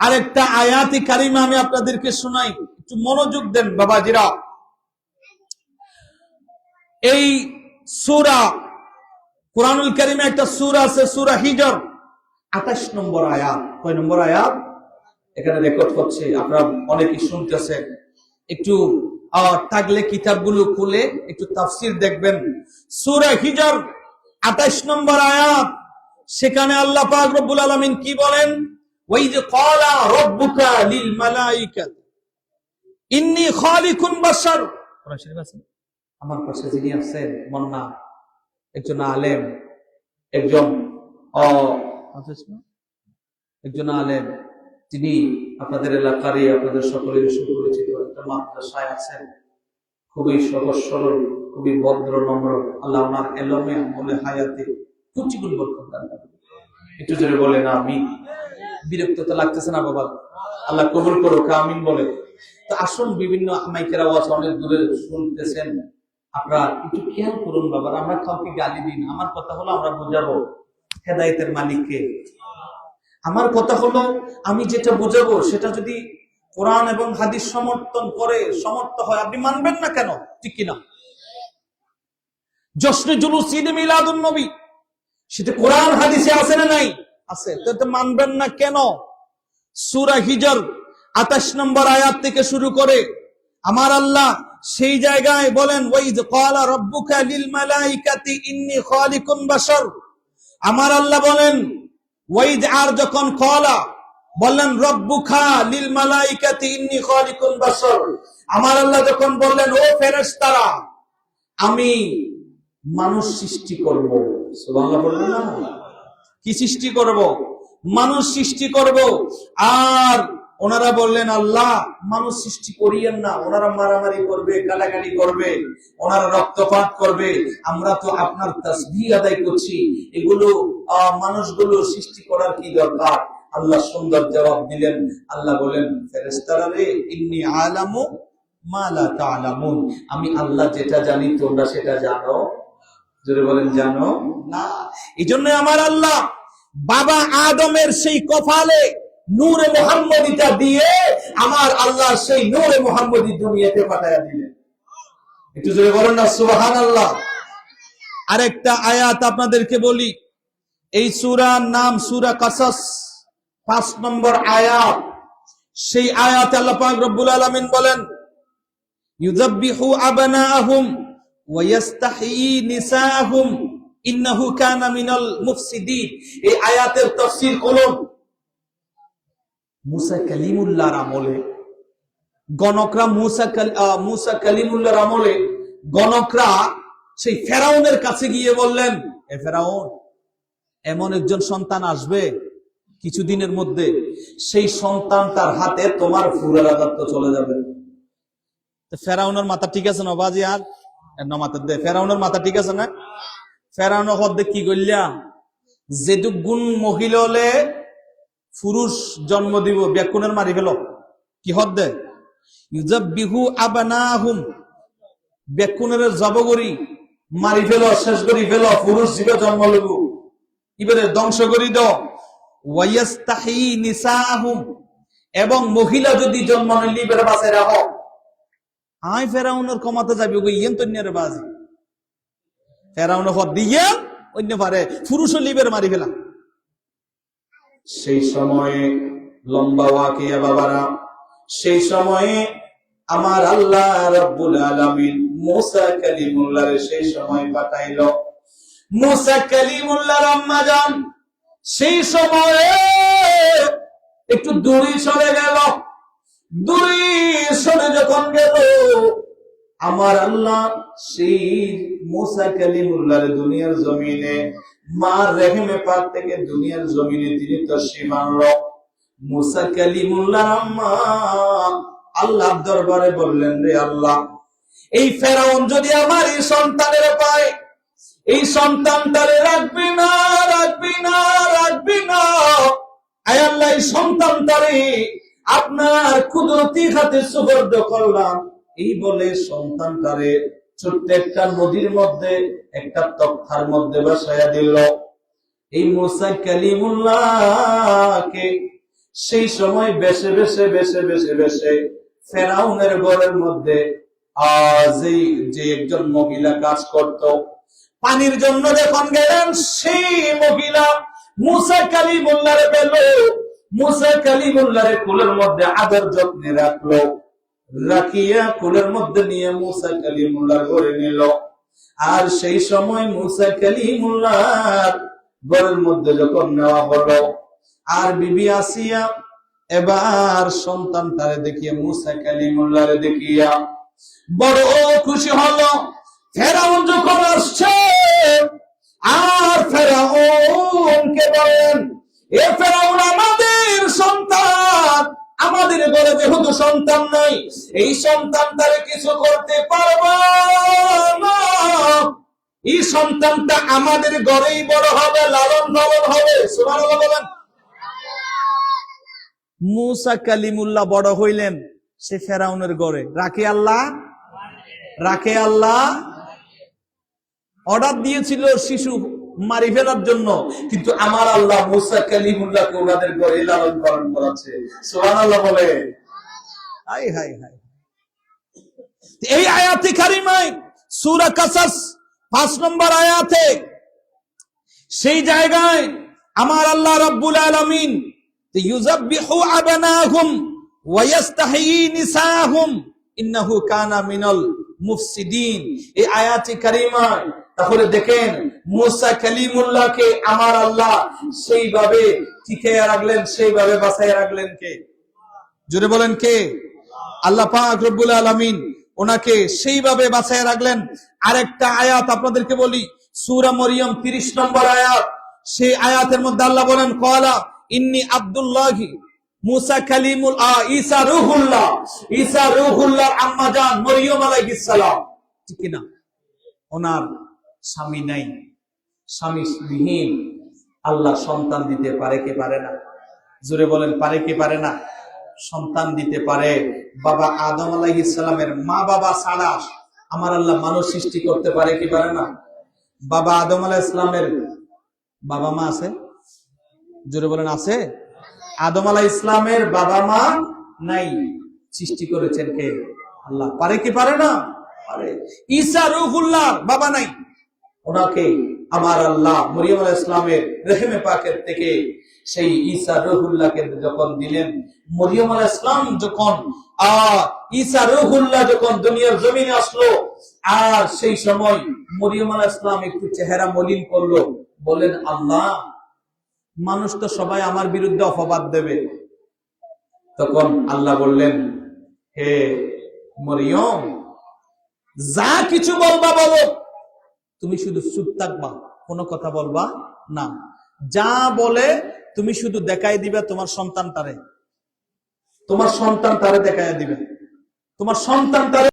আরেকটা আয়াতি কারিমা আমি আপনাদেরকে শোনাই, একটু মনোযোগ দেন বাবাজিরা। এই সূরা কুরআনুল কারীমে একটা সূরা আছে, সূরা হিজর, 28 নম্বর আয়াত। কয় নম্বর আয়াত? এখানে রেকর্ড হচ্ছে, আপনারা অনেকেই শুনতেছেন। একটু থাকলে কিতাবগুলো খুলে একটু তাফসীর দেখবেন। সূরা হিজর 28 নম্বর আয়াত। সেখানে আল্লাহ পাক রব্বুল আলামিন কি বলেন? ওয়াইয ক্বালা রাব্বুকা লিল মালাইকাতি ইন্নী খালিকুন বাশার। কোরআন শরীফ আছে আমার পাশে, যিনি আছেন মন্না, একজন আলেম, একজন আলেম, তিনি আপনাদের এলাকারই, আপনাদের সকলের সুপরিচিত একটা মাদ্রাসায় আছেন। খুবই সহজ সরল, খুবই ভদ্র নম্র। আল্লাহ ওনার এলমে আমলে হায়াতে কোটি গুণ বরকত দান করুন। একটু জোরে বলেন আমিন। বিরক্ত তো লাগতেছে না বাবা? আল্লাহ কবুল করুক, আমিন বলে। তো আসুন, বিভিন্ন মাইকের আওয়াজ অনেক দূরে শুনতেছেন, আপনারা একটু খেয়াল করুন বাবা। আমরা কাউকে গালি দিন। আমার কথা হলো আমরা বুঝাবো হেদায়েতের মালিককে। আমার কথা হলো আমি যেটা বুঝাবো সেটা যদি কোরআন এবং হাদিস সমর্থন করে, সমর্থ হয়, আপনি মানবেন না কেন? ঠিক কিনা? জশ্নে জুলুস ঈদে মিলাদুন নবী, সেটা কোরআন হাদিসে আছে না নাই? আছে। তো মানবেন না কেন? সূরা হিজর 28 নম্বর আয়াত থেকে শুরু করে আমার আল্লাহ সেই জায়গায় বলেন, ওয়াইয ক্বালা রাব্বুকা লিল মালাইকাতি ইন্নী খালিকুন বাশার। আমার আল্লাহ বলেন, ওয়াইদ, আর যখন ক্বালা বললেন রাব্বুকা লিল মালাইকাতি ইন্নী খালিকুন বাশার, আমার আল্লাহ যখন বললেন, ও ফেরেশতারা, আমি মানুষ সৃষ্টি করব। সুবহানাল্লাহ বলবেন না? কি সৃষ্টি করব? মানুষ সৃষ্টি করব। আর ওনারা বললেন, আল্লাহ মানুষ সৃষ্টি করিয়েন না, ওনারা মারামারি করবে, গালাগালি করবে, ওনারা রক্তপাত করবে, আমরা তো আপনার তাসবিহ আদায় করছি, এগুলো মানুষগুলো সৃষ্টি করার কি দরকার? আল্লাহ সুন্দর জবাব দিলেন। আল্লাহ বলেন, ফেরেশতারা রে, ইন্নী আলামু মা লা তা'লামুন, আমি আল্লাহ যেটা জানি তোমরা সেটা জানো। জোরে বলেন জানো না। এইজন্য আমার আল্লাহ বাবা আদমের সেই কপালে নূরে মুহাম্মদীটা দিয়ে আমার আল্লাহ সেই নূরে মুহাম্মদী দুনিয়াতে পাঠায়া দিলেন। একটু জোরে বলেন না সুবহানাল্লাহ। আরেকটা আয়াত আপনাদেরকে বলি, এই সূরার নাম সূরা কাসাস, 5 নম্বর আয়াত। সেই আয়াতে আল্লাহ পাক রব্বুল আলামিন বলেন, ইউযাব্বিহু আবনাআহুম ওয়া ইস্তাহয়ী নিসাআহুম ইন্নাহু কানা মিনাল মুফসিদিন। এই আয়াতের তাফসীর করুন। মুসা কালিমুল্লাহর আমলে গণকরা, মুসা কালিমুল্লাহর আমলে গণকরা সেই ফেরাউনের কাছে গিয়ে বললেন, এ ফেরাউন, এমন একজন সন্তান আসবে কিছুদিনের মধ্যে, সেই সন্তানটার হাতে তোমার ফুরের রাজত্ব চলে যাবে। ফেরাউনের মাথা ঠিক আছে না বাজি? আর মাথা দে, ফেরাউনের মাথা ঠিক আছে না? ফেরাউন হদ্দে কি করলিয়া, যেটুক গুণ মহিলা হলে পুরুষ জন্ম দিব, ব্যাকুনের মারি ফেল। কি হদ্দে? ইউযাব্বিহু আবনাহুম, ব্যাকুনের জবগরি মারি ফেল, শেষ করি ফেল, পুরুষ জীবে জন্ম লব, ইবারে ধ্বংস করি দাও। ওয়া ইস্তাহয়ী নিসাআহুম, এবং মহিলা যদি জন্ম নিলি ইবারে বাঁচায় রাখো। আই ফেরাউনের ক্ষমতা যাবে ওই ইয়েন তন্যের বাজি। ফেরাউনের হদ দিয়ে অন্য পারে পুরুষ লিবের মারি ফেলা। সেই সময়ে লম্বা ওয়াকিয়া বাবারা, সেই সময়ে আমার আল্লাহ রাব্বুল আলামিন মুসা কালিমুল্লাহর সেই সময় পাঠাইল। মুসা কালিমুল্লাহর আম্মা জান সেই সময়ে একটু দূরে সরে গেল। দূরে সরে যখন গেল, আমার আল্লাহ সেই মুসা কালিমুল্লাহর দুনিয়ার জমিনে মার রেহেমে পাক থেকে দুনিয়ার জমিনে তিনি তশরিফ আনলো। মুসা কালিমুল্লাহর আম্মা আল্লাহর দরবারে বললেন, রে আল্লাহ, এই ফেরাউন যদি আমার এই সন্তানের পায়, এই সন্তানটারে রাখবি না, রাখবি না, রাখবি না। আয় আল্লাহ, এই সন্তানটারে আপনার কুদরতি হাতে সুপর্দ করলাম। এই বলে সন্তানটারে ছোট্ট একটা নদীর মধ্যে, একটা তক্তার মধ্যে বসায়া দিল। এই মুসা কালিমুল্লাহকে সেই সময় বেশে বেশে বেশে বেশে বেশে ফেরাউনের ঘরের মধ্যে যে একজন মহিলা কাজ করত, পানির জন্য যখন গেলেন, সেই মহিলা মুসা কালিমুল্লাহরে পেল। মুসা কালিমুল্লাহরে কোলের মধ্যে আদর যত্নে রাখলো, রাখিয়া কোলের মধ্যে নিয়ে মুসা কালিমুল্লাহর ঘরে নিল। আর সেই সময় মুসা কালিমুল্লাহর ঘরের মধ্যে যখন নেওয়া হলো, আর বিবি আসিয়া এবার সন্তানটারে দেখিয়া, মুসা কালিমুল্লাহরে দেখিয়া বড় খুশি হলো। ফেরাউন যখন আসছে, আর ফেরাউনকে বলেন, এ ফেরাউন, আমাদের সন্তান, আমাদের ঘরে যেহেতু সন্তান নাই, এই সন্তানটারে কিছু করতে পারবো না। এই সন্তানটা আমাদের ঘরেই বড় হবে, লালন পালন হবে। সুবহানাল্লাহ বলেন। মুসা কালিমুল্লাহ বড় হইলেন সে ফেরাউনের ঘরে। রাখে আল্লাহ, রাখে আল্লাহ। অর্ডার দিয়েছিল শিশু মারি ফেলার জন্য, কিন্তু আমার আল্লাহ মুসা কালিমুল্লাহকে ওনাদের ঘরে লালন পালন করাচ্ছে। সুবহানাল্লাহ বলে। High high high. এই আয়াতে কারিমায় সূরা কাসাস 5 নম্বর আয়াতে সেই জায়গায় আমার আল্লাহ রাব্বুল আলামিন ইউযাববিহু আবনাহুম ওয়া ইস্তাহয়ী নিসাহুম ইন্নাহু কানা মিনাল মুফসিদিন। এই আয়াতে কারিমায় তাহলে দেখেন, মুসা কালিমুল্লাহকে আমার আল্লাহ সেইভাবে টিকিয়ে রাখলেন, সেইভাবে বাঁচাইয়া রাখলেন কে? জোরে বলেন কে? আল্লাহ পাক রব্বুল আলামিন ওনাকে সেইভাবে বাঁচাইয়া রাখলেন। আরেকটা আয়াত আপনাদেরকে বলি, সূরা মরিয়ম 30 নম্বর আয়াত। সেই আয়াতের মধ্যে আল্লাহ বলেন, ক্বালা ইন্নী আব্দুল্লাহি। মুসা কালিমুল ঈসা রূহুল্লাহ, ঈসা রূহুল্লাহর আম্মা জান মরিয়ম আলাইহিস সালাম, ঠিক না? ওনার স্বামী নাই, স্বামীবিহীন আল্লাহ সন্তান দিতে পারে কি পারে না? জোরে বলেন, পারে কি পারে না? সন্তান দিতে পারে। বাবা আদম আলাইহিস সালামের মা বাবা ছাড়া আমার আল্লাহ মানুষ সৃষ্টি করতে পারে কি পারে না? বাবা আদম আলাইহিস সালামের বাবা মা আছে? জোরে বলেন, আছে? আদম আলাইহিস সালামের বাবা মা নাই, সৃষ্টি করেছেন কে? আল্লাহ। পারে কি পারে না? পারে। ঈসা রূহুল্লাহ বাবা নাই, ওনাকে আমার আল্লাহ মরিয়ম আলাইহিস সালামের রেহেমে পাকের থেকে সেই ঈসা রূহুল্লাহকে যখন দিলেন, মরিয়ম আলাইহিস সালাম যখন ঈসা রূহুল্লাহ যখন দুনিয়ার জমিনে আসলো, আর সেই সময় মরিয়ম আলাইহিস সালাম একটু চেহারা মলিন করলো। বলেন, আল্লাহ, মানুষ তো সবাই আমার বিরুদ্ধে অপবাদ দেবে। তখন আল্লাহ বললেন, হে মরিয়ম, যা কিছু বলবা বলো, তুমি শুধু চুপ থাকবা, কোনো কথা বলবা না। যা বলে তুমি শুধু দেখাই দিবে তোমার সন্তানটারে, তোমার সন্তানটারে দেখাই দিবে, তোমার সন্তানটারে